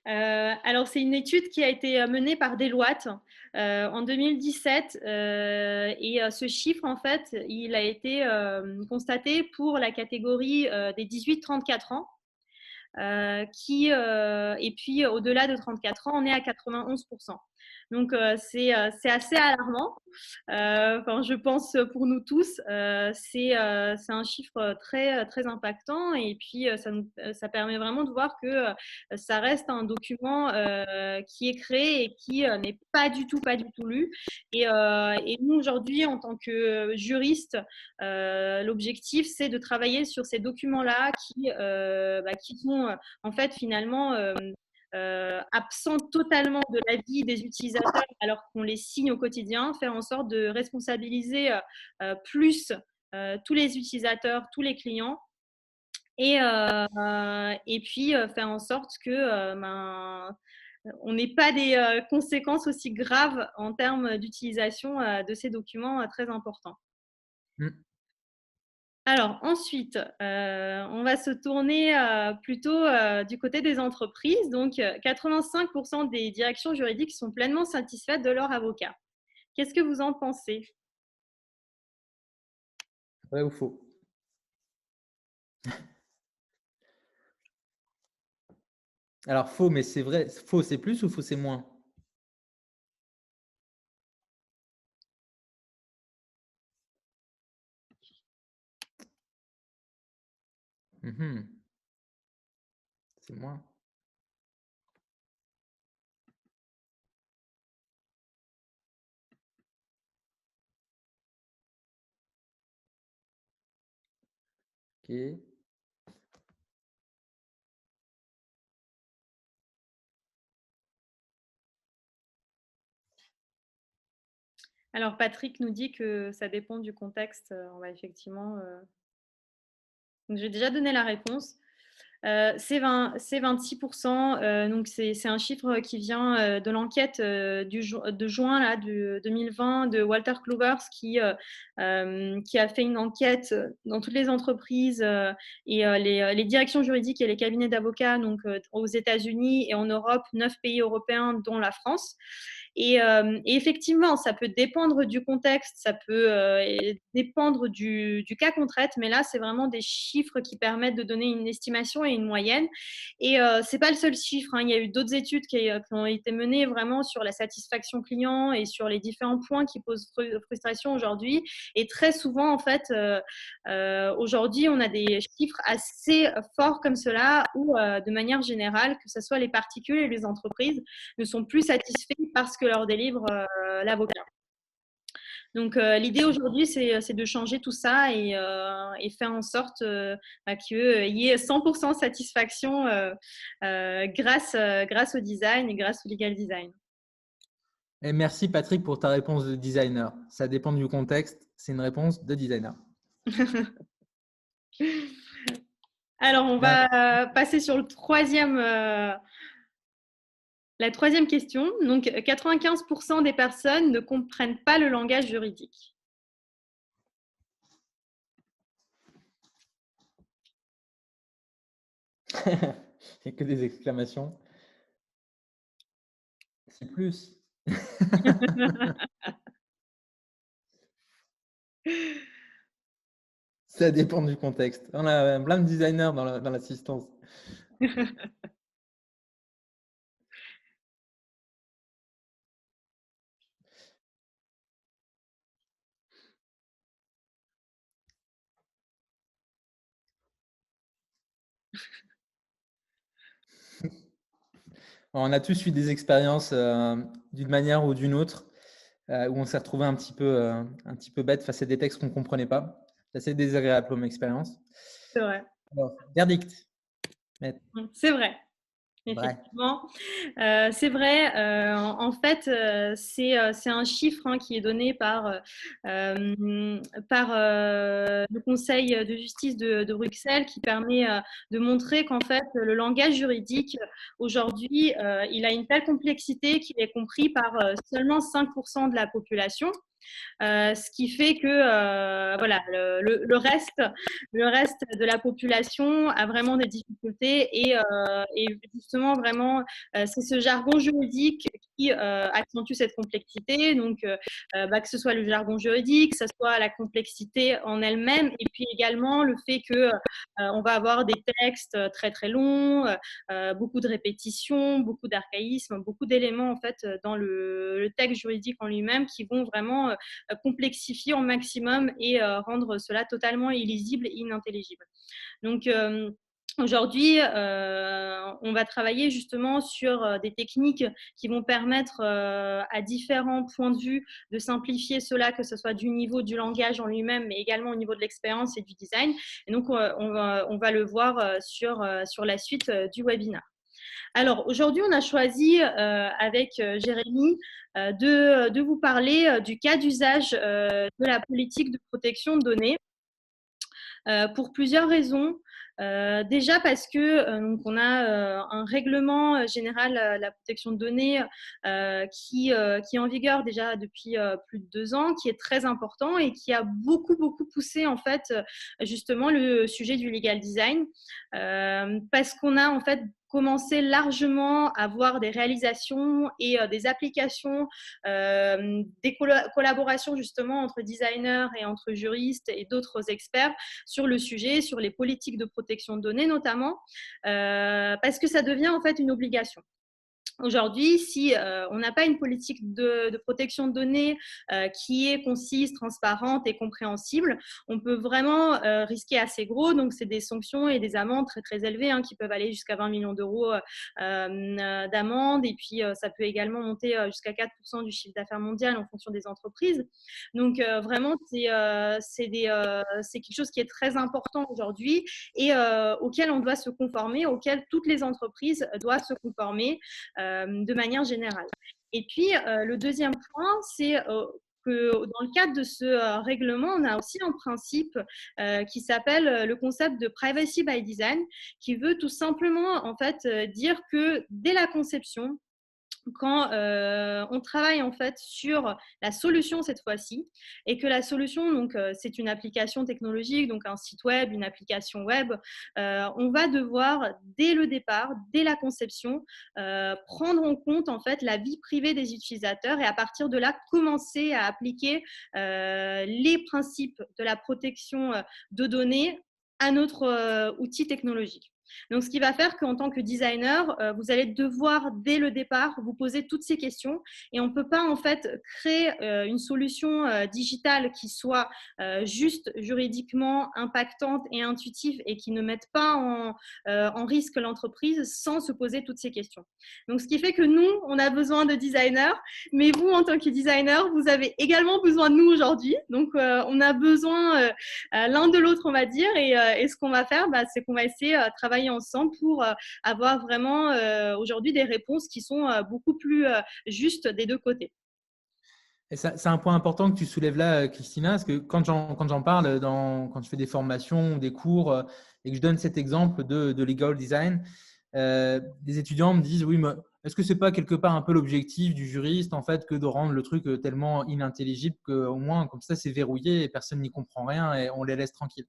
Alors, c'est une étude qui a été menée par Deloitte en 2017 et ce chiffre, en fait, il a été constaté pour la catégorie des 18-34 ans. Et puis au-delà de 34 ans, on est à 91%. Donc c'est assez alarmant. Enfin, je pense pour nous tous, c'est un chiffre très impactant et puis ça permet vraiment de voir que ça reste un document qui est créé et qui n'est pas du tout lu. Et nous aujourd'hui, en tant que juristes, l'objectif c'est de travailler sur ces documents-là qui sont en fait finalement absentes totalement de la vie des utilisateurs alors qu'on les signe au quotidien, faire en sorte de responsabiliser plus tous les utilisateurs, tous les clients et puis faire en sorte que on n'ait pas des conséquences aussi graves en termes d'utilisation de ces documents très importants. Hmm. Alors ensuite, on va se tourner plutôt du côté des entreprises. Donc, 85% des directions juridiques sont pleinement satisfaites de leur avocat. Qu'est-ce que vous en pensez? Vrai ou faux? Alors, faux, mais c'est vrai. Faux, c'est plus ou faux, c'est moins? Mhm. C'est moins. OK. Alors, Patrick nous dit que ça dépend du contexte. On va effectivement. Donc, j'ai déjà donné la réponse. C'est 26%. Donc, c'est un chiffre qui vient de l'enquête de juin là, de 2020 de Walter Clovers qui a fait une enquête dans toutes les entreprises et les directions juridiques et les cabinets d'avocats donc, aux États-Unis et en Europe, 9 pays européens, dont la France. Et effectivement, ça peut dépendre du contexte, ça peut dépendre du cas qu'on traite, mais là, c'est vraiment des chiffres qui permettent de donner une estimation et une moyenne. Et c'est pas le seul chiffre, hein. Il y a eu d'autres études qui ont été menées vraiment sur la satisfaction client et sur les différents points qui posent frustration aujourd'hui. Et très souvent, en fait, aujourd'hui, on a des chiffres assez forts comme cela où, de manière générale, que ce soit les particuliers et les entreprises, ne sont plus satisfaits parce que leur délivre l'avocat. Donc, l'idée aujourd'hui, c'est de changer tout ça et faire en sorte qu'il y ait 100% satisfaction grâce au design et grâce au legal design. Et merci Patrick pour ta réponse de designer. Ça dépend du contexte. C'est une réponse de designer. Alors, on va passer sur la troisième question. Donc, 95% des personnes ne comprennent pas le langage juridique. Il n'y a que des exclamations. C'est plus. Ça dépend du contexte. On a plein de designers dans l'assistance. On a tous eu des expériences d'une manière ou d'une autre où on s'est retrouvé un petit peu bête face à des textes qu'on ne comprenait pas. C'est assez désagréable comme expérience. C'est vrai. Alors, verdict. Maître. C'est vrai. Vrai. Effectivement, c'est vrai. En fait, c'est un chiffre hein, qui est donné par le Conseil de justice de Bruxelles qui permet de montrer qu'en fait, le langage juridique, aujourd'hui, il a une telle complexité qu'il est compris par seulement 5% de la population. Ce qui fait que voilà, le reste de la population a vraiment des difficultés et justement vraiment c'est ce jargon juridique qui accentue cette complexité. Donc que ce soit le jargon juridique, que ce soit la complexité en elle-même, et puis également le fait que on va avoir des textes très très longs, beaucoup de répétitions, beaucoup d'archaïsmes, beaucoup d'éléments en fait dans le texte juridique en lui-même qui vont vraiment complexifier au maximum et rendre cela totalement illisible et inintelligible. Donc, aujourd'hui, on va travailler justement sur des techniques qui vont permettre à différents points de vue de simplifier cela, que ce soit du niveau du langage en lui-même, mais également au niveau de l'expérience et du design. Et donc, on va le voir sur la suite du webinaire. Alors, aujourd'hui, on a choisi avec Jérémy de vous parler du cas d'usage de la politique de protection de données pour plusieurs raisons. Déjà parce que donc on a un règlement général de la protection de données qui est en vigueur déjà depuis plus de 2 ans, qui est très important et qui a beaucoup poussé en fait justement le sujet du legal design parce qu'on a en fait commencé largement à voir des réalisations et des applications, des collaborations justement entre designers et entre juristes et d'autres experts sur le sujet, sur les politiques de protection de données notamment, parce que ça devient en fait une obligation. Aujourd'hui, si on n'a pas une politique de protection de données qui est concise, transparente et compréhensible, on peut vraiment risquer assez gros. Donc, c'est des sanctions et des amendes très, très élevées qui peuvent aller jusqu'à 20 millions d'euros d'amende. Et puis, ça peut également monter jusqu'à 4% du chiffre d'affaires mondial en fonction des entreprises. Donc, vraiment, c'est quelque chose qui est très important aujourd'hui et auquel on doit se conformer, auquel toutes les entreprises doivent se conformer de manière générale. Et puis, le deuxième point, c'est que dans le cadre de ce règlement, on a aussi un principe qui s'appelle le concept de privacy by design, qui veut tout simplement en fait dire que dès la conception, quand on travaille en fait sur la solution cette fois-ci et que la solution donc c'est une application technologique, donc un site web, une application web, on va devoir dès le départ, dès la conception, prendre en compte en fait la vie privée des utilisateurs et à partir de là commencer à appliquer les principes de la protection de données à notre outil technologique. Donc, ce qui va faire qu'en tant que designer, vous allez devoir, dès le départ, vous poser toutes ces questions. Et on ne peut pas, en fait, créer une solution digitale qui soit juste juridiquement impactante et intuitive et qui ne mette pas en risque l'entreprise sans se poser toutes ces questions. Donc, ce qui fait que nous, on a besoin de designers, mais vous, en tant que designer, vous avez également besoin de nous aujourd'hui. Donc, on a besoin l'un de l'autre, on va dire. Et ce qu'on va faire, c'est qu'on va essayer de travailler ensemble pour avoir vraiment aujourd'hui des réponses qui sont beaucoup plus justes des deux côtés. Et c'est un point important que tu soulèves là, Christina, parce que quand j'en parle, quand je fais des formations ou des cours et que je donne cet exemple de legal design, des étudiants me disent, oui, mais est-ce que ce n'est pas quelque part un peu l'objectif du juriste, en fait, que de rendre le truc tellement inintelligible qu'au moins, comme ça, c'est verrouillé et personne n'y comprend rien et on les laisse tranquilles.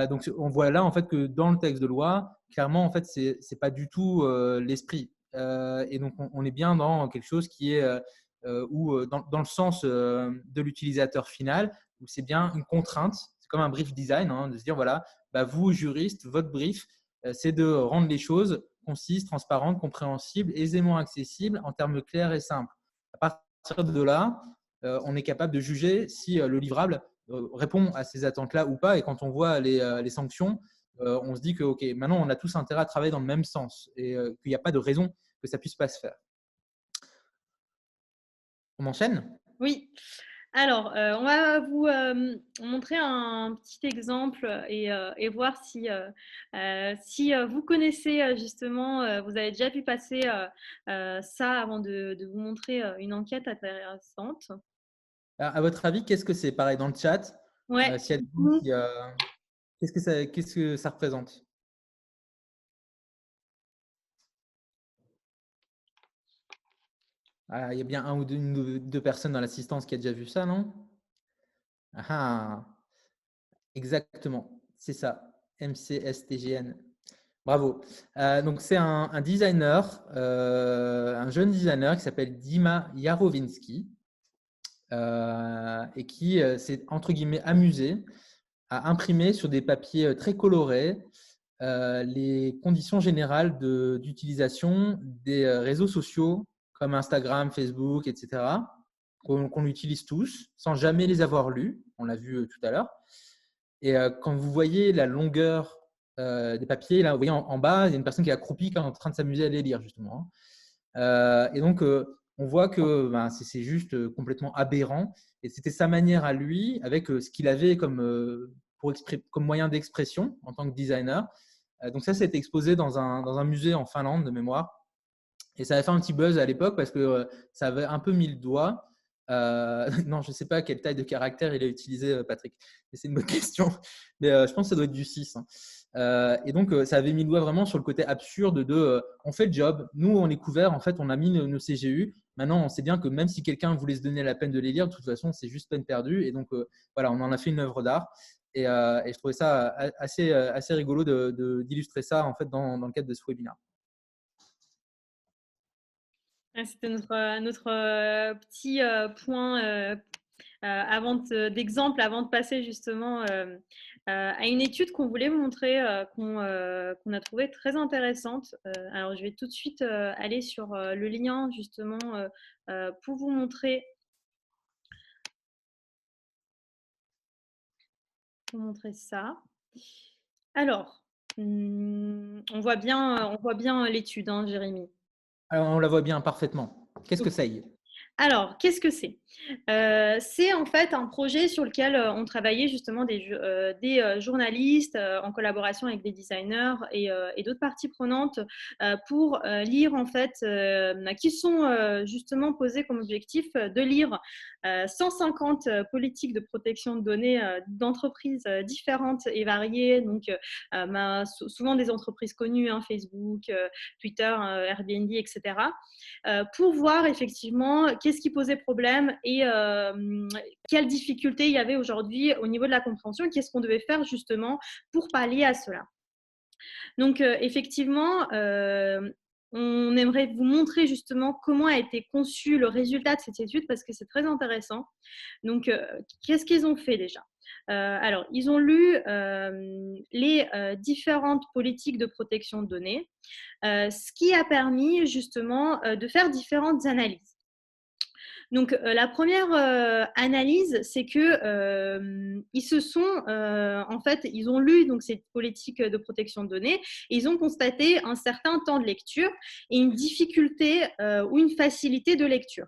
Donc, on voit là en fait que dans le texte de loi, clairement, en fait, c'est pas du tout l'esprit. Et donc, on est bien dans quelque chose qui est dans le sens de l'utilisateur final, où c'est bien une contrainte. C'est comme un brief design, de se dire voilà, vous juriste, votre brief, c'est de rendre les choses concises, transparentes, compréhensibles, aisément accessibles en termes clairs et simples. À partir de là, on est capable de juger si le livrable répond à ces attentes-là ou pas. Et quand on voit les sanctions, on se dit que ok, maintenant on a tous intérêt à travailler dans le même sens et qu'il n'y a pas de raison que ça puisse pas se faire. On enchaîne? Oui. Alors, on va vous montrer un petit exemple et voir si vous connaissez justement, vous avez déjà vu passer ça avant de vous montrer une enquête intéressante. À votre avis, qu'est-ce que c'est? Pareil dans le chat, Ouais. s'il y a des gens qui, qu'est-ce que ça représente? Ah, il y a bien une ou deux personnes dans l'assistance qui a déjà vu ça, non? Ah, ah, exactement, c'est ça, MCSTGN. Bravo. Donc, c'est un designer, un jeune designer qui s'appelle Dima Yarovinsky et qui s'est, entre guillemets, amusé à imprimer sur des papiers très colorés les conditions générales d'utilisation des réseaux sociaux comme Instagram, Facebook, etc., qu'on utilise tous sans jamais les avoir lus. On l'a vu tout à l'heure. Et quand vous voyez la longueur des papiers, là, vous voyez en bas, il y a une personne qui est accroupie qui est en train de s'amuser à les lire, justement. Et donc, on voit que ben, c'est juste complètement aberrant. Et c'était sa manière à lui, avec ce qu'il avait comme, comme moyen d'expression en tant que designer. Donc ça, c'était exposé dans un musée en Finlande de mémoire. Et ça avait fait un petit buzz à l'époque parce que ça avait un peu mis le doigt. Non, je ne sais pas quelle taille de caractère il a utilisé, Patrick. C'est une bonne question. Mais je pense que ça doit être du 6. Hein. Et donc, ça avait mis le doigt vraiment sur le côté absurde de on fait le job, nous, on est couvert, en fait, on a mis nos CGU. Maintenant, on sait bien que même si quelqu'un voulait se donner la peine de les lire, de toute façon, c'est juste peine perdue. Et donc, voilà, on en a fait une œuvre d'art. Et je trouvais ça assez rigolo d'illustrer ça en fait, dans le cadre de ce webinaire. C'était notre petit point d'exemple avant de passer justement à une étude qu'on voulait vous montrer, qu'on a trouvé très intéressante. Alors, je vais tout de suite aller sur le lien justement pour vous montrer ça. Alors, on voit bien l'étude, hein, Jérémy. Alors, on la voit bien parfaitement. Qu'est-ce que ça y est? Alors, qu'est-ce que c'est? C'est en fait un projet sur lequel ont travaillé justement des journalistes en collaboration avec des designers et d'autres parties prenantes pour lire en fait, qui sont justement posés comme objectif de lire 150 politiques de protection de données d'entreprises différentes et variées, donc souvent des entreprises connues, hein, Facebook, Twitter, Airbnb, etc., pour voir effectivement qu'est-ce qui posait problème et quelles difficultés il y avait aujourd'hui au niveau de la compréhension, qu'est-ce qu'on devait faire justement pour pallier à cela. Donc effectivement, on aimerait vous montrer justement comment a été conçu le résultat de cette étude parce que c'est très intéressant. Donc, qu'est-ce qu'ils ont fait déjà? Alors, ils ont lu les différentes politiques de protection de données, ce qui a permis justement de faire différentes analyses. Donc, la première analyse, c'est que ils se sont, en fait, ils ont lu donc cette politique de protection de données et ils ont constaté un certain temps de lecture et une difficulté ou une facilité de lecture.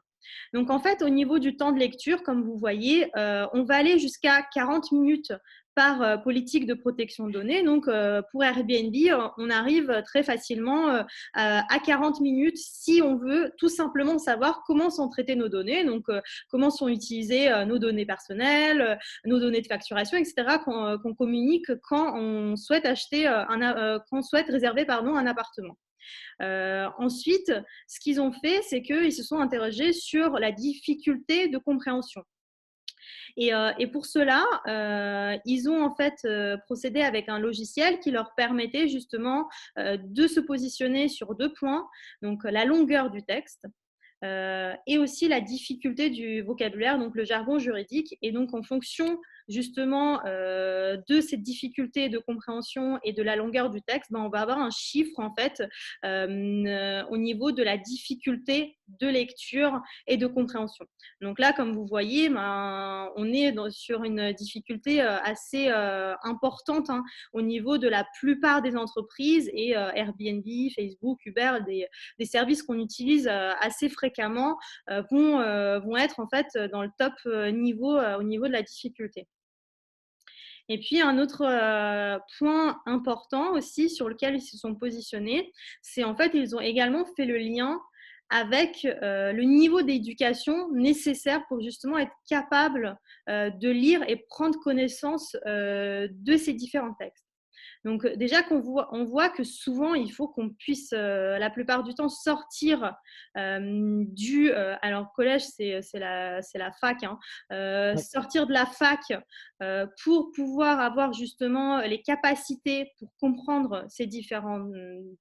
Donc, en fait, au niveau du temps de lecture, comme vous voyez, on va aller jusqu'à 40 minutes par politique de protection de données. Donc, pour Airbnb, on arrive très facilement à 40 minutes si on veut tout simplement savoir comment sont traitées nos données, donc comment sont utilisées nos données personnelles, nos données de facturation, etc., qu'on communique quand on souhaite qu'on souhaite réserver un appartement. Ensuite, ce qu'ils ont fait, c'est qu'ils se sont interrogés sur la difficulté de compréhension. Et pour cela, ils ont en fait procédé avec un logiciel qui leur permettait justement de se positionner sur 2 points, donc la longueur du texte et aussi la difficulté du vocabulaire, donc le jargon juridique. Et donc, en fonction justement de cette difficulté de compréhension et de la longueur du texte, on va avoir un chiffre en fait au niveau de la difficulté de lecture et de compréhension. Donc là, comme vous voyez, on est sur une difficulté assez importante au niveau de la plupart des entreprises et Airbnb, Facebook, Uber, des services qu'on utilise assez fréquemment vont être en fait dans le top niveau au niveau de la difficulté. Et puis, un autre point important aussi sur lequel ils se sont positionnés, c'est en fait, ils ont également fait le lien avec le niveau d'éducation nécessaire pour justement être capable de lire et prendre connaissance de ces différents textes. Donc déjà on voit que souvent il faut qu'on puisse la plupart du temps sortir alors collège c'est la fac, sortir de la fac pour pouvoir avoir justement les capacités pour comprendre ces différents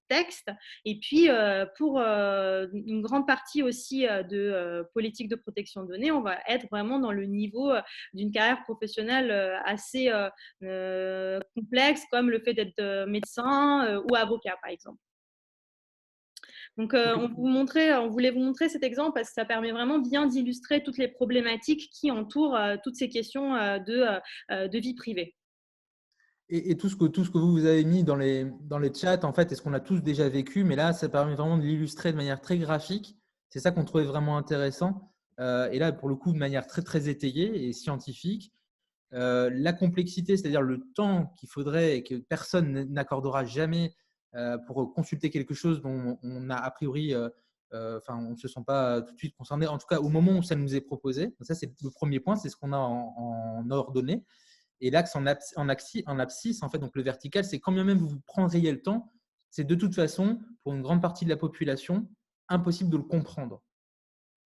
textes et puis pour une grande partie aussi de politique de protection de données, on va être vraiment dans le niveau d'une carrière professionnelle assez complexes comme le fait d'être médecin ou avocat, par exemple. Donc, on voulait vous montrer cet exemple parce que ça permet vraiment bien d'illustrer toutes les problématiques qui entourent toutes ces questions de vie privée. Et tout ce que vous avez mis dans les chats, en fait, est ce qu'on a tous déjà vécu, mais là, ça permet vraiment de l'illustrer de manière très graphique. C'est ça qu'on trouvait vraiment intéressant. Et là, pour le coup, de manière très, très étayée et scientifique. La complexité, c'est-à-dire le temps qu'il faudrait et que personne n'accordera jamais pour consulter quelque chose dont on a priori, on ne se sent pas tout de suite concerné, en tout cas au moment où ça nous est proposé. Donc ça, c'est le premier point, c'est ce qu'on a en ordonnée. Et l'axe en abscisse, en fait, donc le vertical, c'est quand bien même vous prendriez le temps, c'est de toute façon, pour une grande partie de la population, impossible de le comprendre.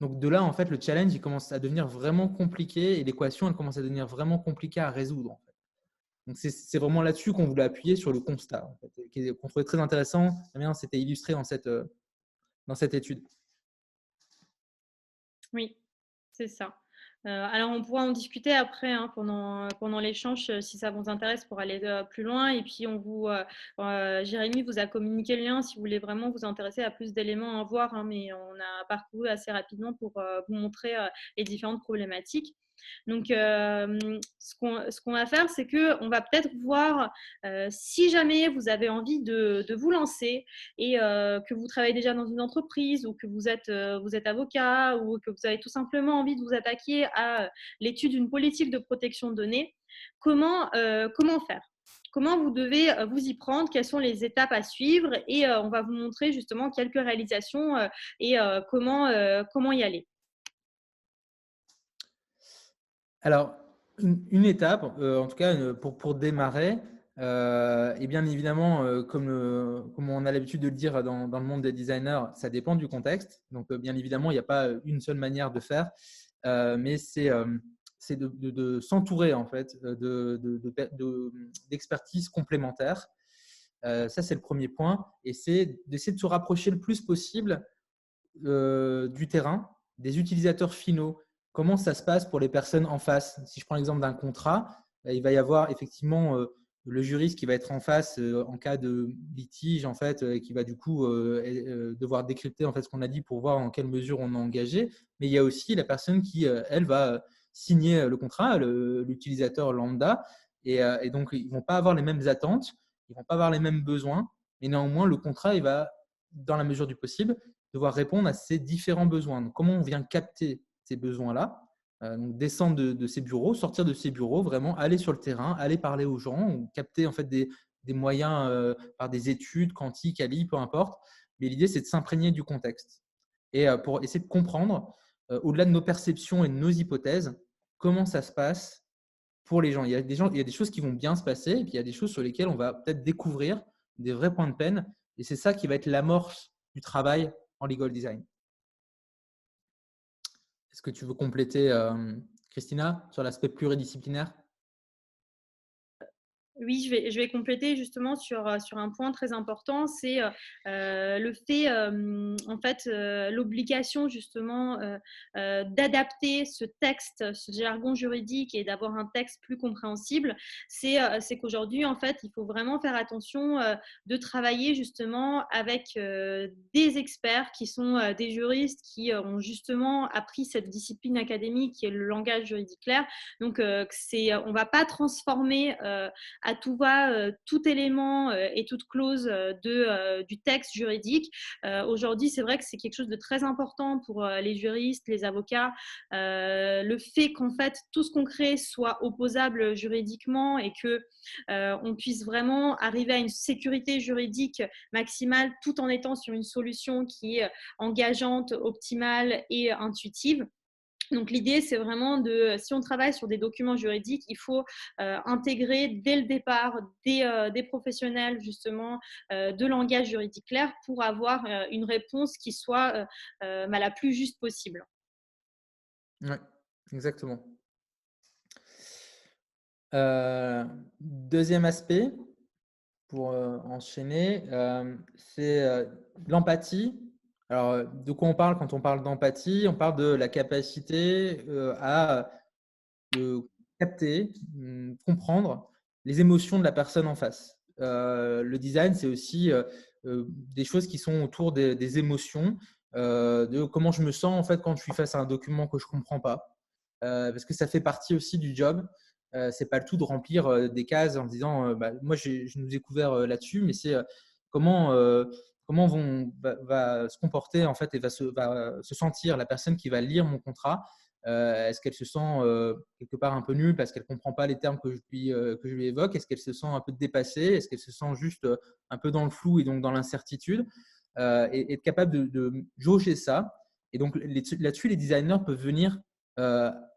Donc de là, en fait, le challenge, il commence à devenir vraiment compliqué et l'équation, elle commence à devenir vraiment compliquée à résoudre. En fait. Donc c'est vraiment là-dessus qu'on voulait appuyer sur le constat, en fait, qu'on trouvait très intéressant. C'était illustré dans cette étude. Oui, c'est ça. Alors, on pourra en discuter après pendant l'échange si ça vous intéresse pour aller plus loin. Et puis, Jérémy vous a communiqué le lien si vous voulez vraiment vous intéresser à plus d'éléments à voir. Mais on a parcouru assez rapidement pour vous montrer les différentes problématiques. Donc, ce qu'on va faire, c'est qu'on va peut-être voir si jamais vous avez envie de vous lancer et que vous travaillez déjà dans une entreprise ou que vous êtes avocat ou que vous avez tout simplement envie de vous attaquer à l'étude d'une politique de protection de données, comment faire? Comment vous devez vous y prendre? Quelles sont les étapes à suivre? Et on va vous montrer justement quelques réalisations et comment y aller. Alors, une étape, en tout cas pour démarrer, et bien évidemment, comme on a l'habitude de le dire dans le monde des designers, ça dépend du contexte. Donc, bien évidemment, il n'y a pas une seule manière de faire, mais c'est de s'entourer en fait d'expertise complémentaires. Ça, c'est le premier point. Et c'est d'essayer de se rapprocher le plus possible du terrain, des utilisateurs finaux. Comment ça se passe pour les personnes en face? Si je prends l'exemple d'un contrat, il va y avoir effectivement le juriste qui va être en face en cas de litige, en fait, qui va du coup devoir décrypter en fait ce qu'on a dit pour voir en quelle mesure on a engagé. Mais il y a aussi la personne qui, elle, va signer le contrat, l'utilisateur lambda. Et donc, ils ne vont pas avoir les mêmes attentes, ils ne vont pas avoir les mêmes besoins. Mais néanmoins, le contrat, il va, dans la mesure du possible, devoir répondre à ces différents besoins. Donc, comment on vient capter ces besoins-là, donc descendre de ces bureaux, sortir de ces bureaux, vraiment aller sur le terrain, aller parler aux gens, ou capter en fait des moyens par des études, quantiques, quali, peu importe. Mais l'idée, c'est de s'imprégner du contexte et pour essayer de comprendre, au-delà de nos perceptions et de nos hypothèses, comment ça se passe pour les gens. Il y a des choses qui vont bien se passer, et puis il y a des choses sur lesquelles on va peut-être découvrir des vrais points de peine. Et c'est ça qui va être l'amorce du travail en legal design. Est-ce que tu veux compléter, Christina, sur l'aspect pluridisciplinaire? Oui, je vais compléter justement sur un point très important, c'est le fait, en fait, l'obligation justement d'adapter ce texte, ce jargon juridique et d'avoir un texte plus compréhensible. C'est qu'aujourd'hui, en fait, il faut vraiment faire attention de travailler justement avec des experts qui sont des juristes qui ont justement appris cette discipline académique qui est le langage juridique clair. Donc, on ne va pas transformer à tout va tout élément et toute clause du texte juridique. Aujourd'hui, c'est vrai que c'est quelque chose de très important pour les juristes, les avocats. Le fait qu'en fait, tout ce qu'on crée soit opposable juridiquement et que on puisse vraiment arriver à une sécurité juridique maximale tout en étant sur une solution qui est engageante, optimale et intuitive. Donc l'idée, c'est vraiment si on travaille sur des documents juridiques, il faut intégrer dès le départ des professionnels justement de langage juridique clair pour avoir une réponse qui soit la plus juste possible. Oui, exactement. Deuxième aspect, pour enchaîner, c'est l'empathie. Alors, de quoi on parle quand on parle d'empathie? On parle de la capacité à capter, comprendre les émotions de la personne en face. Le design, c'est aussi des choses qui sont autour des émotions, de comment je me sens en fait quand je suis face à un document que je ne comprends pas. Parce que ça fait partie aussi du job. C'est pas le tout de remplir des cases en disant bah, moi je nous ai couvert là-dessus, mais c'est comment va se comporter en fait et va se sentir la personne qui va lire mon contrat. Est-ce qu'elle se sent quelque part un peu nulle parce qu'elle ne comprend pas les termes que je lui évoque? Est-ce qu'elle se sent un peu dépassée? Est-ce qu'elle se sent juste un peu dans le flou et donc dans l'incertitude? Et être capable de jauger ça. Et donc là-dessus, les designers peuvent venir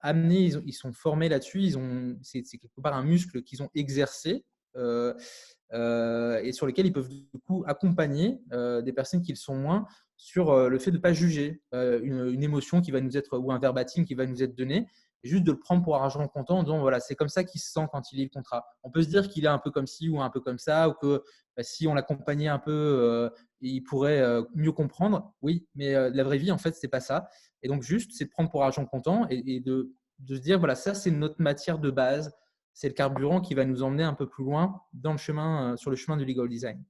amener, ils sont formés là-dessus, c'est quelque part un muscle qu'ils ont exercé et sur lesquels ils peuvent du coup accompagner des personnes qui le sont moins sur le fait de ne pas juger une émotion qui va nous être, ou un verbatim qui va nous être donné, juste de le prendre pour argent comptant en disant voilà, c'est comme ça qu'il se sent quand il lit le contrat. On peut se dire qu'il est un peu comme ci ou un peu comme ça, ou que bah, si on l'accompagnait un peu, il pourrait mieux comprendre. Oui, mais la vraie vie, en fait, c'est pas ça. Et donc, juste, c'est de prendre pour argent comptant et de se dire voilà, ça, c'est notre matière de base. C'est le carburant qui va nous emmener un peu plus loin dans le chemin, sur le chemin du legal design.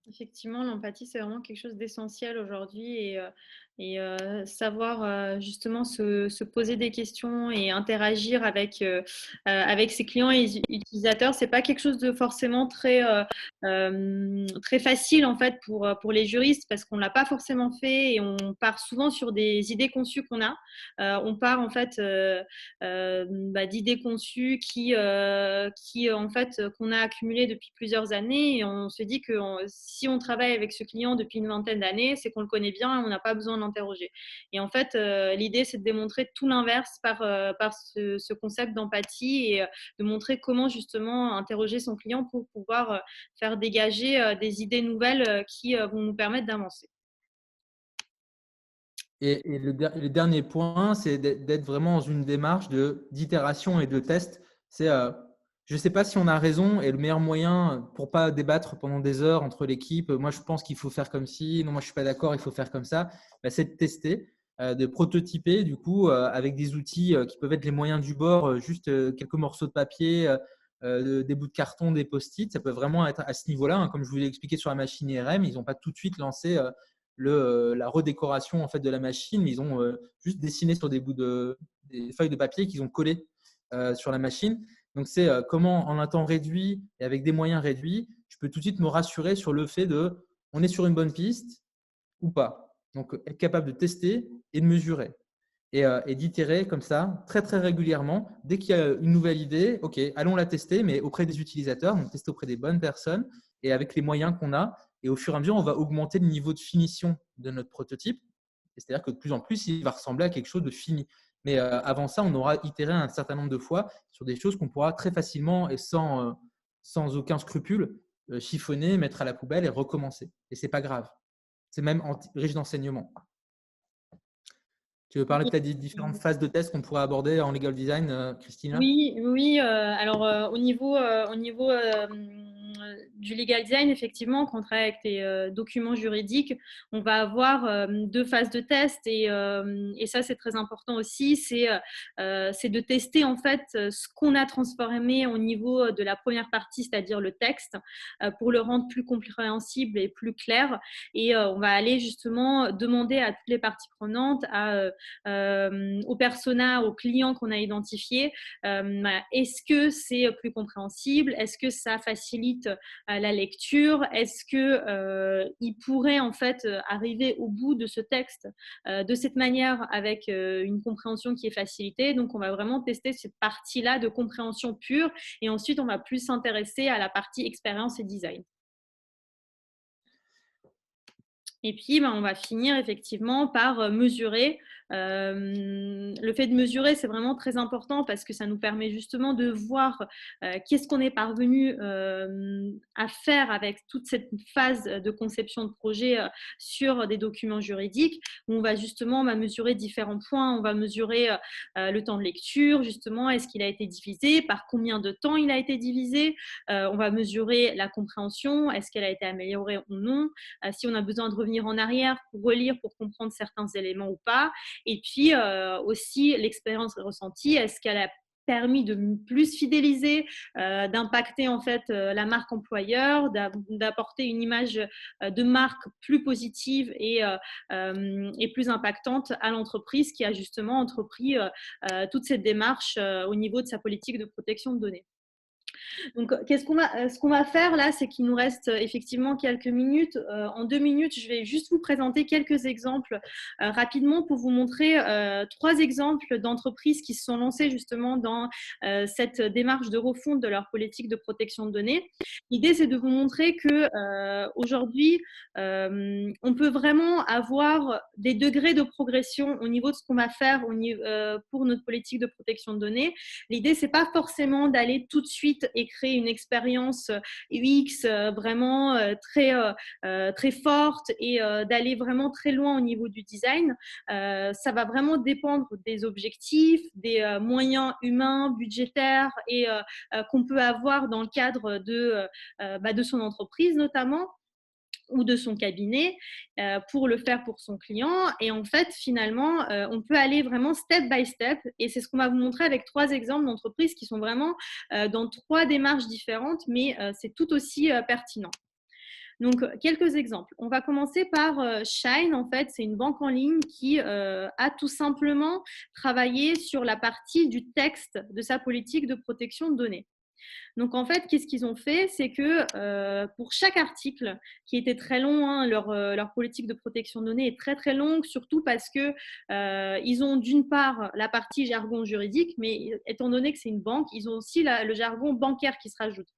Effectivement, l'empathie, c'est vraiment quelque chose d'essentiel aujourd'hui savoir justement se poser des questions et interagir avec ses clients et utilisateurs, c'est pas quelque chose de forcément très facile en fait pour les juristes parce qu'on l'a pas forcément fait et on part souvent sur des idées conçues qu'on a. On part en fait d'idées conçues qui en fait qu'on a accumulées depuis plusieurs années et on se dit que si on travaille avec ce client depuis une vingtaine d'années, c'est qu'on le connaît bien et on n'a pas besoin de l'interroger. Et en fait, l'idée, c'est de démontrer tout l'inverse par ce concept d'empathie et de montrer comment justement interroger son client pour pouvoir faire dégager des idées nouvelles qui vont nous permettre d'avancer. Et le dernier point, c'est d'être vraiment dans une démarche d'itération et de test. C'est je ne sais pas si on a raison et le meilleur moyen pour ne pas débattre pendant des heures entre l'équipe, moi je pense qu'il faut faire comme ci, non moi je ne suis pas d'accord, il faut faire comme ça, bah, c'est de tester, de prototyper du coup avec des outils qui peuvent être les moyens du bord, juste quelques morceaux de papier, des bouts de carton, des post-it, ça peut vraiment être à ce niveau-là. Hein, comme je vous l'ai expliqué sur la machine IRM, ils n'ont pas tout de suite lancé la redécoration en fait de la machine. Ils ont juste dessiné sur des feuilles de papier qu'ils ont collées sur la machine. Donc, c'est comment, en un temps réduit et avec des moyens réduits, je peux tout de suite me rassurer sur le fait on est sur une bonne piste ou pas. Donc, être capable de tester et de mesurer et d'itérer comme ça très, très régulièrement. Dès qu'il y a une nouvelle idée, OK, allons la tester, mais auprès des utilisateurs, donc tester auprès des bonnes personnes et avec les moyens qu'on a. Et au fur et à mesure, on va augmenter le niveau de finition de notre prototype. C'est-à-dire que de plus en plus, il va ressembler à quelque chose de fini. Mais avant ça, on aura itéré un certain nombre de fois sur des choses qu'on pourra très facilement et sans aucun scrupule chiffonner, mettre à la poubelle et recommencer. Et ce n'est pas grave. C'est même riche d'enseignement. Tu veux parler peut-être des différentes phases de test qu'on pourrait aborder en legal design, Christine? Oui, oui. Alors, au niveau du legal design, effectivement, quand on travaille avec des documents juridiques, on va avoir deux phases de test et ça, c'est très important aussi. C'est de tester en fait ce qu'on a transformé au niveau de la première partie, c'est-à-dire le texte, pour le rendre plus compréhensible et plus clair. Et on va aller justement demander à toutes les parties prenantes, aux personas, aux clients qu'on a identifiés, est-ce que c'est plus compréhensible? Est-ce que ça facilite la lecture? Est-ce qu'il pourrait en fait arriver au bout de ce texte de cette manière avec une compréhension qui est facilitée? Donc, on va vraiment tester cette partie-là de compréhension pure et ensuite, on va plus s'intéresser à la partie expérience et design. Et puis, on va finir effectivement par mesurer. Le fait de mesurer, c'est vraiment très important parce que ça nous permet justement de voir qu'est-ce qu'on est parvenu à faire avec toute cette phase de conception de projet sur des documents juridiques. Où on va justement mesurer différents points. On va mesurer le temps de lecture, justement, est-ce qu'il a été divisé, par combien de temps il a été divisé. On va mesurer la compréhension, est-ce qu'elle a été améliorée ou non. Si on a besoin de revenir en arrière pour relire, pour comprendre certains éléments ou pas. Et puis aussi l'expérience ressentie, est-ce qu'elle a permis de plus fidéliser, d'impacter en fait la marque employeur, d'apporter une image de marque plus positive et plus impactante à l'entreprise qui a justement entrepris toute cette démarche au niveau de sa politique de protection de données. Donc, ce qu'on va faire là, c'est qu'il nous reste effectivement quelques minutes. En 2 minutes, je vais juste vous présenter quelques exemples rapidement pour vous montrer 3 exemples d'entreprises qui se sont lancées justement dans cette démarche de refonte de leur politique de protection de données. L'idée, c'est de vous montrer que aujourd'hui, on peut vraiment avoir des degrés de progression au niveau de ce qu'on va faire pour notre politique de protection de données. L'idée, c'est pas forcément d'aller tout de suite et créer une expérience UX vraiment très forte et d'aller vraiment très loin au niveau du design. Ça va vraiment dépendre des objectifs, des moyens humains, budgétaires et qu'on peut avoir dans le cadre de son entreprise notamment ou de son cabinet pour le faire pour son client. Et en fait, finalement, on peut aller vraiment step by step. Et c'est ce qu'on va vous montrer avec 3 exemples d'entreprises qui sont vraiment dans 3 démarches différentes, mais c'est tout aussi pertinent. Donc, quelques exemples. On va commencer par Shine. En fait, c'est une banque en ligne qui a tout simplement travaillé sur la partie du texte de sa politique de protection de données. Donc, en fait, qu'est-ce qu'ils ont fait? C'est que pour chaque article, qui était très long, hein, leur politique de protection de données est très, très longue, surtout parce que ils ont d'une part la partie jargon juridique, mais étant donné que c'est une banque, ils ont aussi le jargon bancaire qui se rajoute.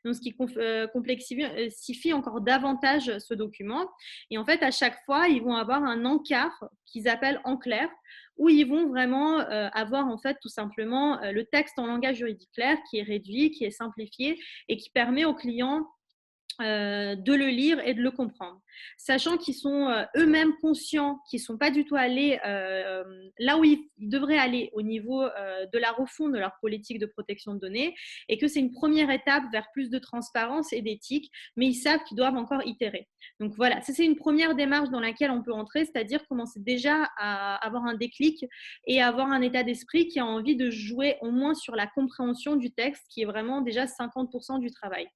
Donc, ce qui complexifie encore davantage ce document. Et en fait, à chaque fois, ils vont avoir un encart qu'ils appellent en clair, où ils vont vraiment avoir en fait tout simplement le texte en langage juridique clair qui est réduit, qui est simplifié et qui permet aux clients de le lire et de le comprendre. Sachant qu'ils sont eux-mêmes conscients qu'ils ne sont pas du tout allés là où ils devraient aller au niveau de la refonte de leur politique de protection de données et que c'est une première étape vers plus de transparence et d'éthique, mais ils savent qu'ils doivent encore itérer. Donc voilà, ça c'est une première démarche dans laquelle on peut entrer, c'est-à-dire commencer déjà à avoir un déclic et avoir un état d'esprit qui a envie de jouer au moins sur la compréhension du texte, qui est vraiment déjà 50% du travail.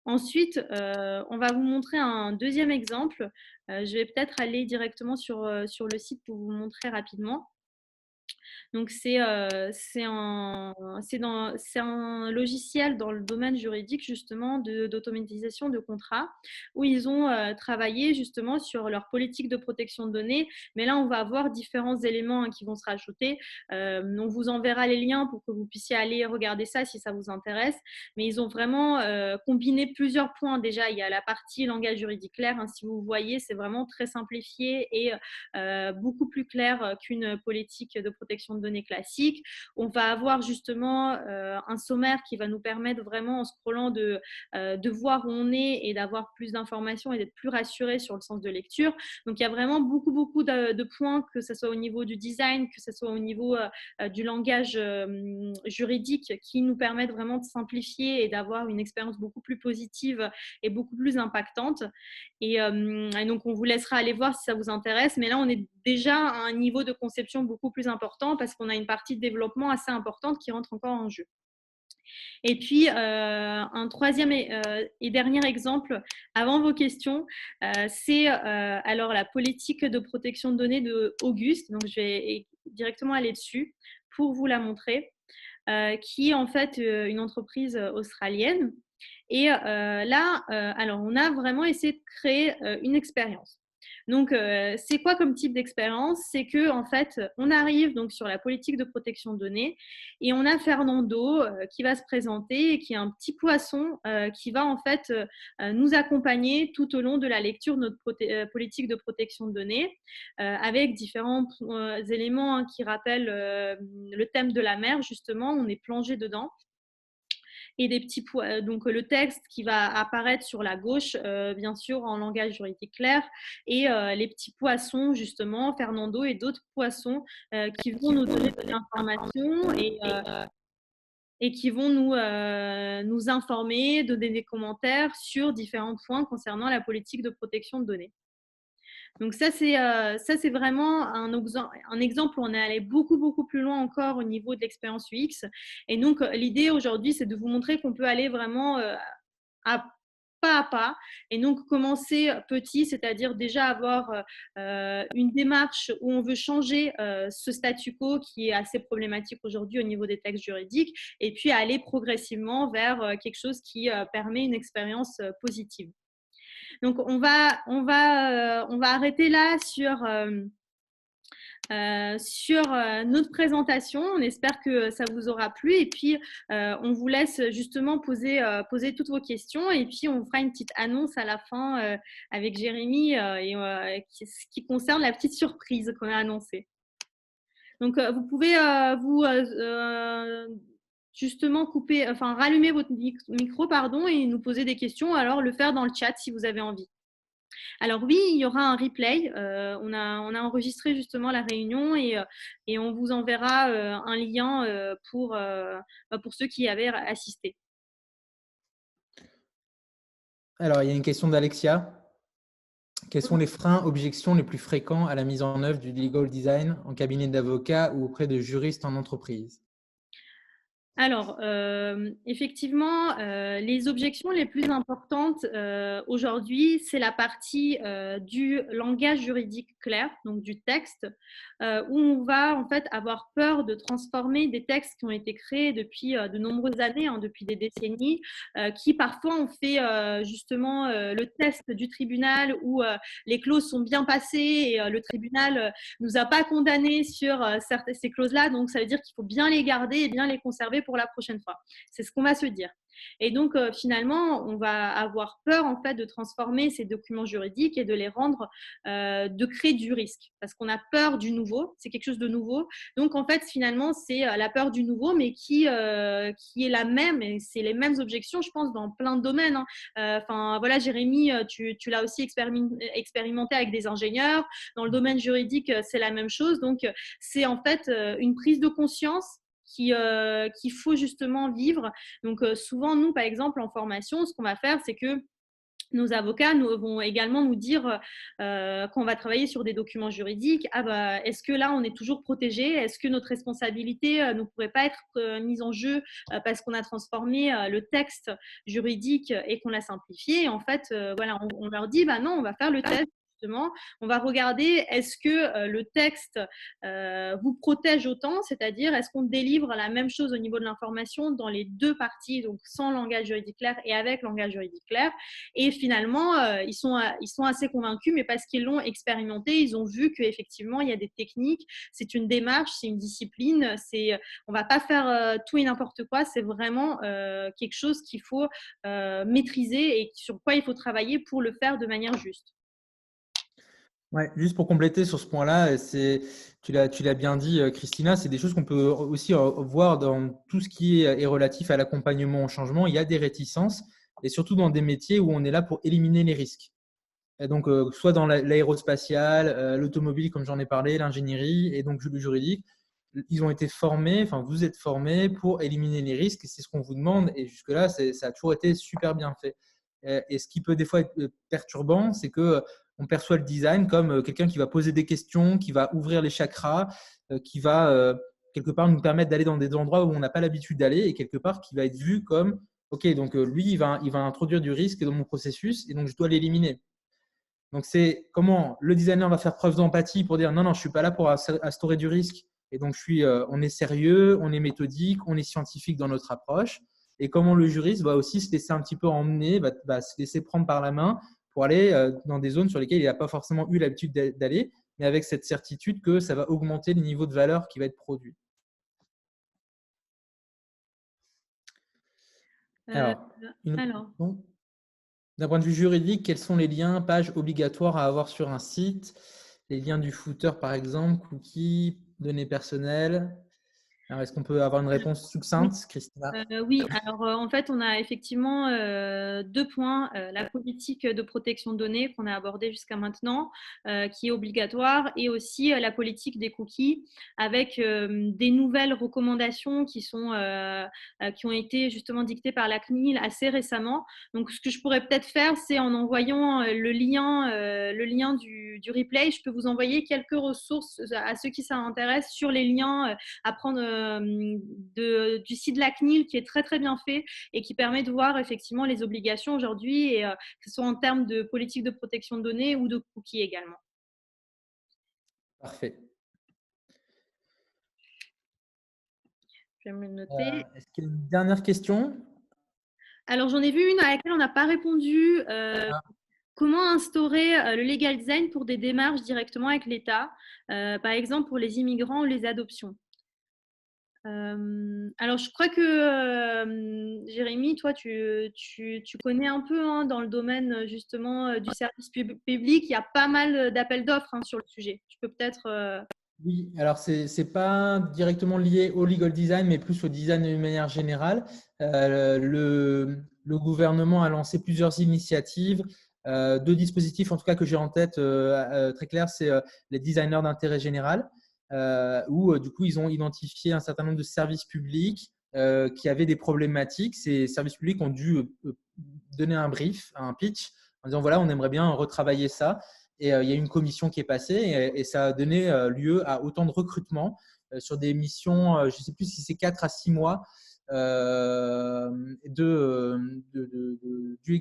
Ensuite, on va vous montrer un deuxième exemple. Je vais peut-être aller directement sur le site pour vous montrer rapidement. Donc, c'est un logiciel dans le domaine juridique, justement, d'automatisation de contrats, où ils ont travaillé justement sur leur politique de protection de données. Mais là, on va avoir différents éléments qui vont se rajouter. On vous enverra les liens pour que vous puissiez aller regarder ça si ça vous intéresse. Mais ils ont vraiment combiné plusieurs points. Déjà, il y a la partie langage juridique clair. Si vous voyez, c'est vraiment très simplifié et beaucoup plus clair qu'une politique de protection de données classique. On va avoir justement un sommaire qui va nous permettre vraiment, en scrollant, de voir où on est et d'avoir plus d'informations et d'être plus rassuré sur le sens de lecture. Donc, il y a vraiment beaucoup de points, que ce soit au niveau du design, que ce soit au niveau du langage juridique, qui nous permettent vraiment de simplifier et d'avoir une expérience beaucoup plus positive et beaucoup plus impactante. Et donc, on vous laissera aller voir si ça vous intéresse. Mais là, on est déjà à un niveau de conception beaucoup plus important parce qu'on a une partie de développement assez importante qui rentre encore en jeu. Et puis, un troisième et dernier exemple, avant vos questions, c'est alors la politique de protection de données de Auguste. Donc, je vais directement aller dessus pour vous la montrer, qui est en fait une entreprise australienne. Et là, alors, on a vraiment essayé de créer une expérience. Donc, c'est quoi comme type d'expérience? C'est que, en fait, on arrive donc sur la politique de protection de données et on a Fernando qui va se présenter et qui est un petit poisson qui va en fait nous accompagner tout au long de la lecture de notre politique de protection de données avec différents éléments qui rappellent le thème de la mer, justement. On est plongé dedans. Et des petits donc le texte qui va apparaître sur la gauche, bien sûr en langage juridique clair, et les petits poissons, justement, Fernando et d'autres poissons qui vont nous donner de l'information et qui vont nous informer, donner des commentaires sur différents points concernant la politique de protection de données. Donc ça, c'est vraiment un exemple où on est allé beaucoup plus loin encore au niveau de l'expérience UX. Et donc, l'idée aujourd'hui, c'est de vous montrer qu'on peut aller vraiment à pas, et donc commencer petit, c'est-à-dire déjà avoir une démarche où on veut changer ce statu quo qui est assez problématique aujourd'hui au niveau des textes juridiques, et puis aller progressivement vers quelque chose qui permet une expérience positive. Donc, on va arrêter là sur notre présentation. On espère que ça vous aura plu, et puis on vous laisse justement poser toutes vos questions, et puis on fera une petite annonce à la fin avec Jérémy qui concerne la petite surprise qu'on a annoncée. Donc, vous pouvez justement rallumer votre micro, pardon, et nous poser des questions, alors le faire dans le chat si vous avez envie. Alors oui, il y aura un replay. On a enregistré justement la réunion, et on vous enverra un lien pour ceux qui y avaient assisté. Alors, il y a une question d'Alexia. Quels sont les freins, objections les plus fréquents à la mise en œuvre du legal design en cabinet d'avocat ou auprès de juristes en entreprise? Alors, effectivement, les objections les plus importantes aujourd'hui, c'est la partie du langage juridique clair, donc du texte, où on va en fait avoir peur de transformer des textes qui ont été créés depuis de nombreuses années, depuis des décennies, qui parfois ont fait justement le test du tribunal où les clauses sont bien passées et le tribunal nous a pas condamnés sur ces clauses-là. Donc, ça veut dire qu'il faut bien les garder et bien les conserver pour la prochaine fois. C'est ce qu'on va se dire. Et donc, finalement, on va avoir peur en fait de transformer ces documents juridiques et de les rendre, de créer du risque, parce qu'on a peur du nouveau. C'est quelque chose de nouveau. Donc, en fait, finalement, c'est la peur du nouveau, mais qui est la même, et c'est les mêmes objections, je pense, dans plein de domaines. Enfin, voilà, Jérémy, tu l'as aussi expérimenté avec des ingénieurs. Dans le domaine juridique, c'est la même chose. Donc, c'est en fait une prise de conscience qu'il faut justement vivre. Donc, souvent, nous, par exemple, en formation, ce qu'on va faire, c'est que nos avocats vont également nous dire quand on va travailler sur des documents juridiques, est-ce que là on est toujours protégé? Est-ce que notre responsabilité ne pourrait pas être mise en jeu parce qu'on a transformé le texte juridique et qu'on l'a simplifié? Et en fait, voilà, on leur dit non, on va faire le test. Justement, on va regarder est-ce que le texte vous protège autant, c'est-à-dire est-ce qu'on délivre la même chose au niveau de l'information dans les deux parties, donc sans langage juridique clair et avec langage juridique clair. Et finalement, ils sont assez convaincus, mais parce qu'ils l'ont expérimenté, ils ont vu qu'effectivement, il y a des techniques, c'est une démarche, c'est une discipline, on ne va pas faire tout et n'importe quoi, c'est vraiment quelque chose qu'il faut maîtriser et sur quoi il faut travailler pour le faire de manière juste. Ouais, juste pour compléter sur ce point-là, tu l'as bien dit, Christina, c'est des choses qu'on peut aussi voir dans tout ce qui est relatif à l'accompagnement au changement. Il y a des réticences et surtout dans des métiers où on est là pour éliminer les risques. Et donc, soit dans l'aérospatiale, l'automobile, comme j'en ai parlé, l'ingénierie et donc le juridique, ils ont été formés, enfin, vous êtes formés pour éliminer les risques. C'est ce qu'on vous demande. Et jusque-là, ça a toujours été super bien fait. Et ce qui peut des fois être perturbant, c'est que on perçoit le design comme quelqu'un qui va poser des questions, qui va ouvrir les chakras, qui va quelque part nous permettre d'aller dans des endroits où on n'a pas l'habitude d'aller et quelque part qui va être vu comme, OK, donc lui, il va introduire du risque dans mon processus et donc je dois l'éliminer. Donc, c'est comment le designer va faire preuve d'empathie pour dire non, non, je ne suis pas là pour instaurer du risque. Et donc, on est sérieux, on est méthodique, on est scientifique dans notre approche. Et comment le juriste va aussi se laisser un petit peu emmener, va se laisser prendre par la main pour aller dans des zones sur lesquelles il n'a pas forcément eu l'habitude d'aller, mais avec cette certitude que ça va augmenter le niveau de valeur qui va être produit. Euh, Alors, une autre alors, question. D'un point de vue juridique, quels sont les liens, pages obligatoires à avoir sur un site? Les liens du footer, par exemple, cookies, données personnelles. Alors, est-ce qu'on peut avoir une réponse oui. succincte, Christina? Oui, alors en fait, on a effectivement deux points. La politique de protection de données qu'on a abordée jusqu'à maintenant, qui est obligatoire, et aussi la politique des cookies, avec des nouvelles recommandations qui ont été justement dictées par la CNIL assez récemment. Donc, ce que je pourrais peut-être faire, c'est en envoyant le lien du replay, je peux vous envoyer quelques ressources à ceux qui s'intéressent sur les liens à prendre du site de la CNIL qui est très très bien fait et qui permet de voir effectivement les obligations aujourd'hui, et que ce soit en termes de politique de protection de données ou de cookies également. Parfait. Je vais me le noter. Est-ce qu'il y a une dernière question? Alors j'en ai vu une à laquelle on n'a pas répondu. Comment instaurer le legal design pour des démarches directement avec l'État, par exemple pour les immigrants ou les adoptions? Alors, je crois que Jérémy, toi, tu connais un peu hein, dans le domaine justement du service public. Il y a pas mal d'appels d'offres hein, sur le sujet. Tu peux peut-être. Oui, alors c'est pas directement lié au legal design, mais plus au design d'une manière générale. Le gouvernement a lancé plusieurs initiatives, deux dispositifs en tout cas que j'ai en tête très clair, c'est les designers d'intérêt général, où du coup ils ont identifié un certain nombre de services publics qui avaient des problématiques. Ces services publics ont dû donner un brief, un pitch, en disant voilà, on aimerait bien retravailler ça. Et il y a une commission qui est passée et ça a donné lieu à autant de recrutements sur des missions, je ne sais plus si c'est 4 à 6 mois d'UX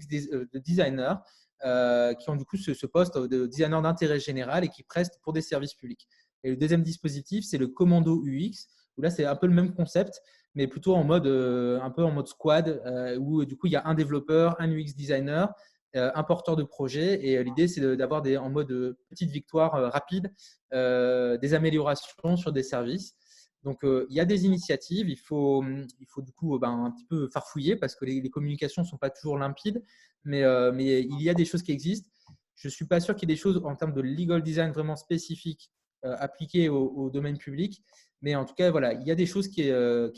de designers qui ont du coup ce poste de designer d'intérêt général et qui prestent pour des services publics. Et le deuxième dispositif, c'est le commando UX, où là, c'est un peu le même concept, mais plutôt un peu en mode squad, où du coup, il y a un développeur, un UX designer, un porteur de projet. Et l'idée, c'est d'avoir en mode petite victoire rapide des améliorations sur des services. Donc, il y a des initiatives. Il faut du coup un petit peu farfouiller parce que les communications ne sont pas toujours limpides, mais il y a des choses qui existent. Je ne suis pas sûr qu'il y ait des choses en termes de legal design vraiment spécifiques appliquées au domaine public. Mais en tout cas, voilà, il y a des choses qui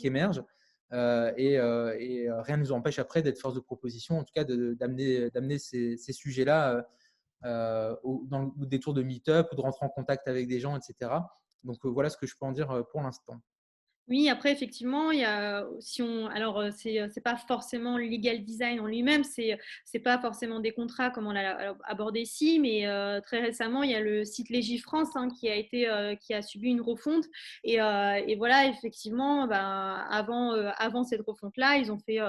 émergent. Et rien ne nous empêche après d'être force de proposition, en tout cas d'amener ces sujets-là dans des tours de meet-up ou de rentrer en contact avec des gens, etc. Donc voilà ce que je peux en dire pour l'instant. Oui, après, effectivement, il y a, si on, alors c'est pas forcément le legal design en lui-même, c'est pas forcément des contrats comme on l'a abordé ici, mais très récemment, il y a le site Légifrance hein, qui a subi une refonte, et voilà, effectivement, avant cette refonte-là, ils ont fait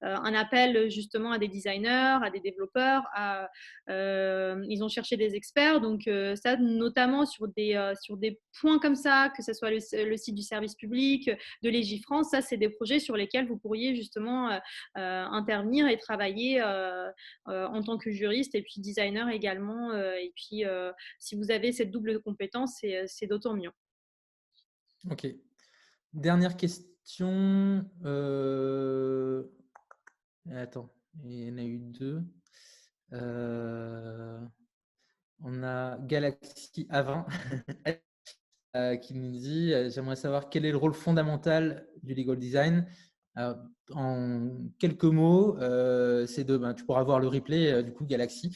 un appel justement à des designers, à des développeurs, ils ont cherché des experts, donc ça, notamment sur des points comme ça, que ce soit le site du service public, de Légifrance, ça, c'est des projets sur lesquels vous pourriez justement intervenir et travailler en tant que juriste et puis designer également. Et puis, si vous avez cette double compétence, c'est d'autant mieux. Ok. Dernière question. Attends, il y en a eu deux. On a Galaxy A20 qui nous dit j'aimerais savoir quel est le rôle fondamental du legal design. En quelques mots, c'est tu pourras voir le replay du coup Galaxy,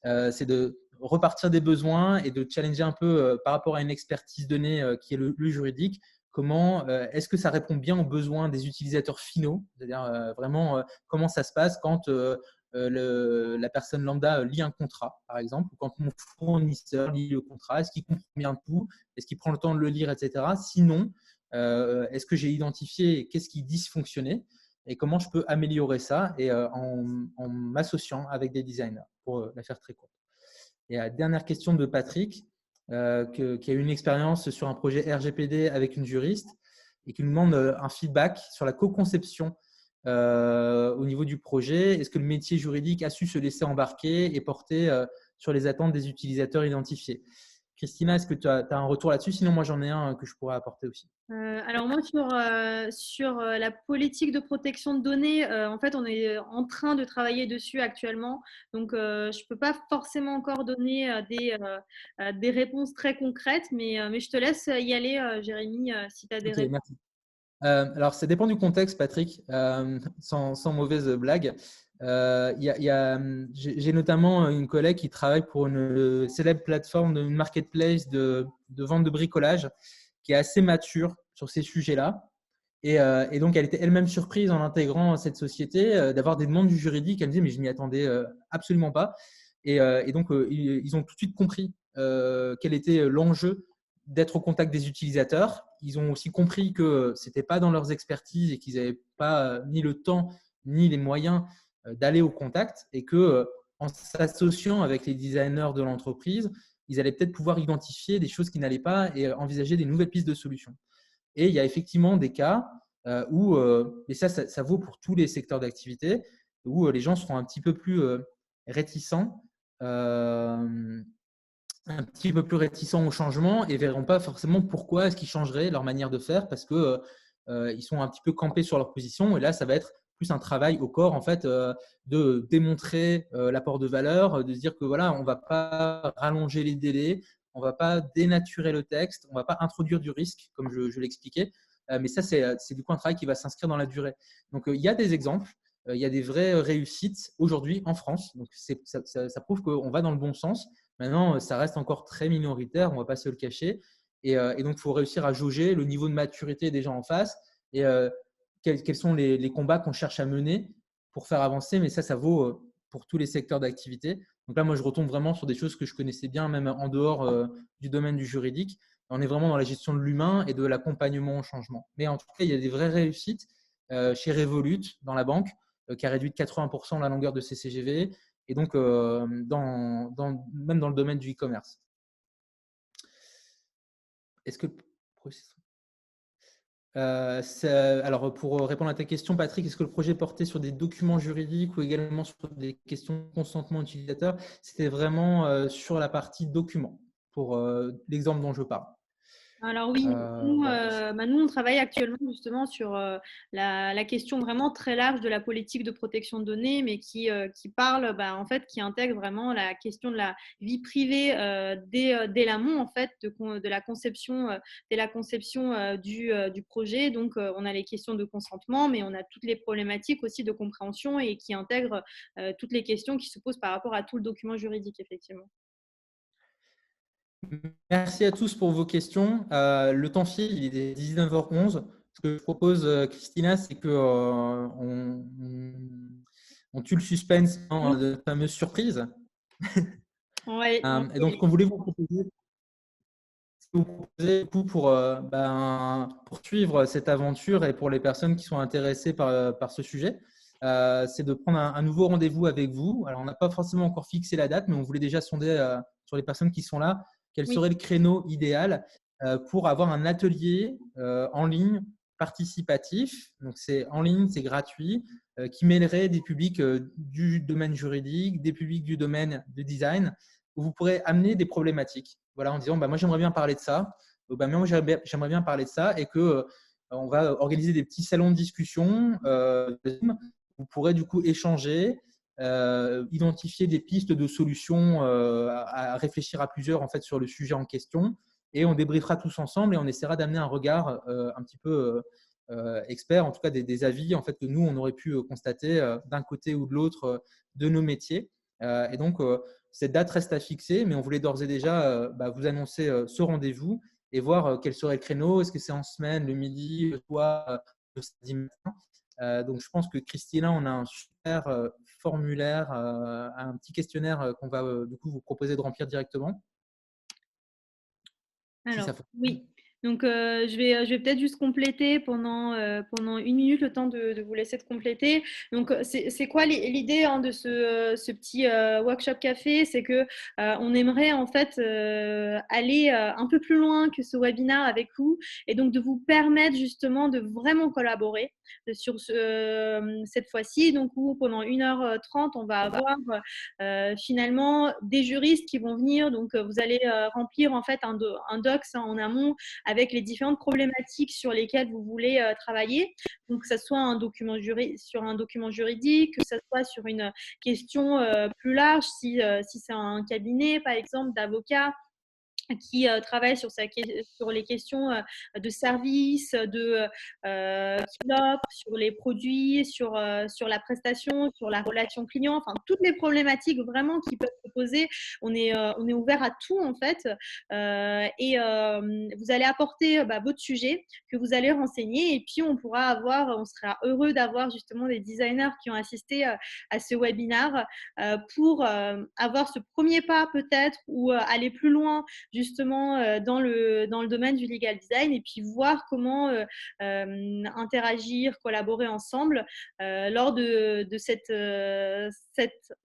c'est de repartir des besoins et de challenger un peu par rapport à une expertise donnée qui est le juridique. Comment est-ce que ça répond bien aux besoins des utilisateurs finaux, c'est-à-dire vraiment comment ça se passe quand la personne lambda lit un contrat, par exemple, ou quand mon fournisseur lit le contrat, est-ce qu'il comprend bien tout, est-ce qu'il prend le temps de le lire, etc. Sinon, est-ce que j'ai identifié qu'est-ce qui dysfonctionnait et comment je peux améliorer ça et en m'associant avec des designers pour la faire très courte. Et la dernière question de Patrick, qui a eu une expérience sur un projet RGPD avec une juriste et qui nous demande un feedback sur la co-conception au niveau du projet. Est-ce que le métier juridique a su se laisser embarquer et porter sur les attentes des utilisateurs identifiés? Christina, est-ce que tu as un retour là-dessus? Sinon, moi, j'en ai un que je pourrais apporter aussi. Alors moi, sur la politique de protection de données, en fait, on est en train de travailler dessus actuellement. Donc, je ne peux pas forcément encore donner des réponses très concrètes, mais je te laisse y aller, Jérémy, si tu as des Ok, réponses. merci. Alors, ça dépend du contexte, Patrick, sans mauvaise blague. J'ai notamment une collègue qui travaille pour une célèbre plateforme, une marketplace de vente de bricolage qui est assez mature sur ces sujets-là. Et donc, elle était elle-même surprise en intégrant cette société d'avoir des demandes du juridique. Elle me disait, mais je m'y attendais absolument pas. Et donc, ils ont tout de suite compris quel était l'enjeu d'être au contact des utilisateurs. Ils ont aussi compris que ce n'était pas dans leurs expertises et qu'ils n'avaient pas ni le temps ni les moyens d'aller au contact et que en s'associant avec les designers de l'entreprise, ils allaient peut-être pouvoir identifier des choses qui n'allaient pas et envisager des nouvelles pistes de solutions. Et il y a effectivement des cas où, et ça vaut pour tous les secteurs d'activité, où les gens seront un petit peu plus réticents un petit peu plus réticents au changement et verront pas forcément pourquoi est-ce qu'ils changeraient leur manière de faire parce que ils sont un petit peu campés sur leur position. Et là, ça va être plus un travail au corps en fait de démontrer l'apport de valeur, de se dire que voilà, on va pas rallonger les délais, on va pas dénaturer le texte, on va pas introduire du risque comme je l'expliquais. Mais ça, c'est du coup un travail qui va s'inscrire dans la durée. Donc, il y a des exemples. Il y a des vraies réussites aujourd'hui en France. Donc, ça prouve qu'on va dans le bon sens. Maintenant, ça reste encore très minoritaire, on ne va pas se le cacher. Et donc, il faut réussir à jauger le niveau de maturité des gens en face et quels sont les combats qu'on cherche à mener pour faire avancer. Mais ça vaut pour tous les secteurs d'activité. Donc là, moi, je retombe vraiment sur des choses que je connaissais bien, même en dehors du domaine du juridique. On est vraiment dans la gestion de l'humain et de l'accompagnement au changement. Mais en tout cas, il y a des vraies réussites chez Revolut, dans la banque, qui a réduit de 80% la longueur de ses CGV et donc même dans le domaine du e-commerce. Est-ce que alors, pour répondre à ta question, Patrick, est-ce que le projet portait sur des documents juridiques ou également sur des questions de consentement utilisateur? C'était vraiment sur la partie documents, pour l'exemple dont je parle. Alors oui, Voilà. nous, on travaille actuellement justement sur la question vraiment très large de la politique de protection de données, mais qui parle, en fait, qui intègre vraiment la question de la vie privée dès l'amont, en fait, de la conception, dès la conception du projet. Donc, on a les questions de consentement, mais on a toutes les problématiques aussi de compréhension et qui intègrent toutes les questions qui se posent par rapport à tout le document juridique, effectivement. Merci à tous pour vos questions. Le temps file, il est 19h11. Ce que je propose, Christina, c'est qu'on on tue le suspense dans de fameuses surprises. Ouais, Et donc, ce qu'on voulait vous proposer pour poursuivre cette aventure et pour les personnes qui sont intéressées par ce sujet, c'est de prendre un nouveau rendez-vous avec vous. Alors, on n'a pas forcément encore fixé la date, mais on voulait déjà sonder sur les personnes qui sont là quel oui. serait le créneau idéal pour avoir un atelier en ligne participatif. Donc, c'est en ligne, c'est gratuit, qui mêlerait des publics du domaine juridique, des publics du domaine de design, où vous pourrez amener des problématiques. Voilà, en disant, moi, j'aimerais bien parler de ça. Moi, j'aimerais bien parler de ça et que on va organiser des petits salons de discussion. Vous pourrez du coup échanger, identifier des pistes de solutions à réfléchir à plusieurs en fait, sur le sujet en question. Et on débriefera tous ensemble et on essaiera d'amener un regard un petit peu expert, en tout cas des avis en fait, que nous, on aurait pu constater d'un côté ou de l'autre de nos métiers. Et donc, cette date reste à fixer, mais on voulait d'ores et déjà vous annoncer ce rendez-vous et voir quel serait le créneau. Est-ce que c'est en semaine, le midi, le soir, le samedi matin. Donc, je pense que Christina, on a un super formulaire, un petit questionnaire qu'on va du coup vous proposer de remplir directement. Si Alors, ça fonctionne. oui. Donc, je vais peut-être juste compléter pendant 1 minute le temps de vous laisser de compléter. Donc, c'est quoi l'idée hein, de ce petit workshop café? C'est que on aimerait en fait aller un peu plus loin que ce webinaire avec vous et donc de vous permettre justement de vraiment collaborer sur cette fois-ci. Donc, où pendant 1h30, on va avoir finalement des juristes qui vont venir. Donc, vous allez remplir en fait un docs en amont avec les différentes problématiques sur lesquelles vous voulez travailler. Donc, que ce soit sur un document juridique, que ce soit sur une question plus large, si c'est un cabinet, par exemple, d'avocats qui travaille sur les questions de service, de clean-up, sur les produits, sur la prestation, sur la relation client, enfin toutes les problématiques vraiment qui peuvent se poser. On est ouvert à tout en fait. Et vous allez apporter votre sujet que vous allez renseigner et puis on sera heureux d'avoir justement des designers qui ont assisté à ce webinaire pour avoir ce premier pas peut-être ou aller plus loin justement dans le domaine du legal design et puis voir comment interagir, collaborer ensemble lors de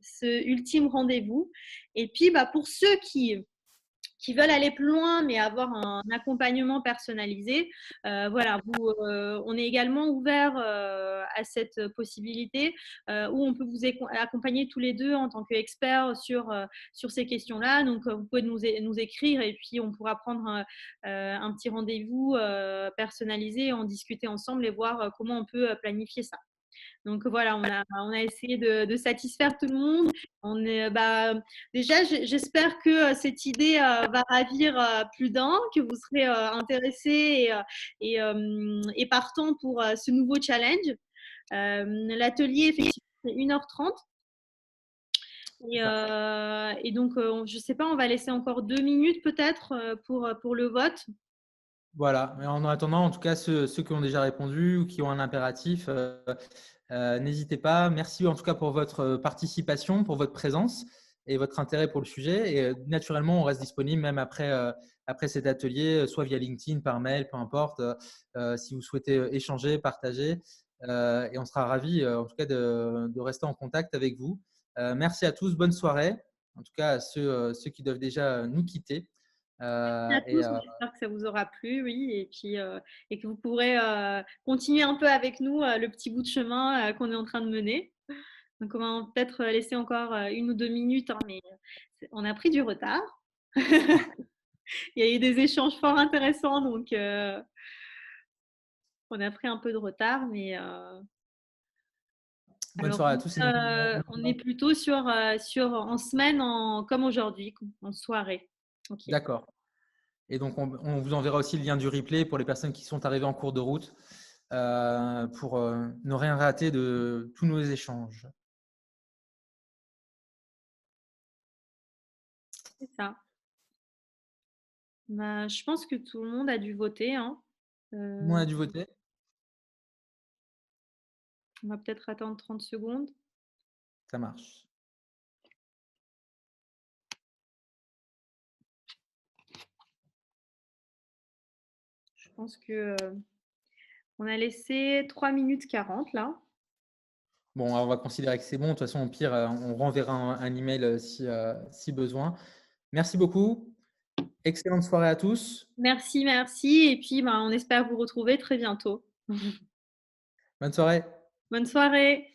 ce ultime rendez-vous. Et puis, pour ceux qui veulent aller plus loin, mais avoir un accompagnement personnalisé, voilà, on est également ouvert à cette possibilité où on peut vous accompagner tous les deux en tant qu'experts sur ces questions-là. Donc, vous pouvez nous écrire et puis on pourra prendre un petit rendez-vous personnalisé, en discuter ensemble et voir comment on peut planifier ça. Donc voilà, on a essayé de satisfaire tout le monde. Déjà, j'espère que cette idée va ravir plus d'un, que vous serez intéressés et partant pour ce nouveau challenge. L'atelier, effectivement, c'est 1h30. Et donc, je ne sais pas, on va laisser encore 2 minutes peut-être pour le vote. Voilà. Mais en attendant, en tout cas, ceux qui ont déjà répondu ou qui ont un impératif, n'hésitez pas. Merci en tout cas pour votre participation, pour votre présence et votre intérêt pour le sujet. Et naturellement, on reste disponible même après cet atelier, soit via LinkedIn, par mail, peu importe, si vous souhaitez échanger, partager. Et on sera ravis en tout cas de rester en contact avec vous. Merci à tous. Bonne soirée. En tout cas, à ceux qui doivent déjà nous quitter. Merci à tous, j'espère que ça vous aura plu, oui, et puis et que vous pourrez continuer un peu avec nous le petit bout de chemin qu'on est en train de mener. Donc on va peut-être laisser encore 1 ou 2 minutes, hein, mais on a pris du retard. Il y a eu des échanges fort intéressants, donc on a pris un peu de retard, mais bonne alors soirée à tous. on est plutôt en semaine, comme aujourd'hui, en soirée. Ok. D'accord. Et donc, on vous enverra aussi le lien du replay pour les personnes qui sont arrivées en cours de route pour ne rien rater de tous nos échanges. C'est ça. Je pense que tout le monde a dû voter, hein. Tout le monde a dû voter? On va peut-être attendre 30 secondes. Ça marche. Je pense que on a laissé 3 minutes 40 là. Bon, on va considérer que c'est bon. De toute façon, au pire, on renverra un email si besoin. Merci beaucoup. Excellente soirée à tous. Merci, merci. Et puis, on espère vous retrouver très bientôt. Bonne soirée. Bonne soirée.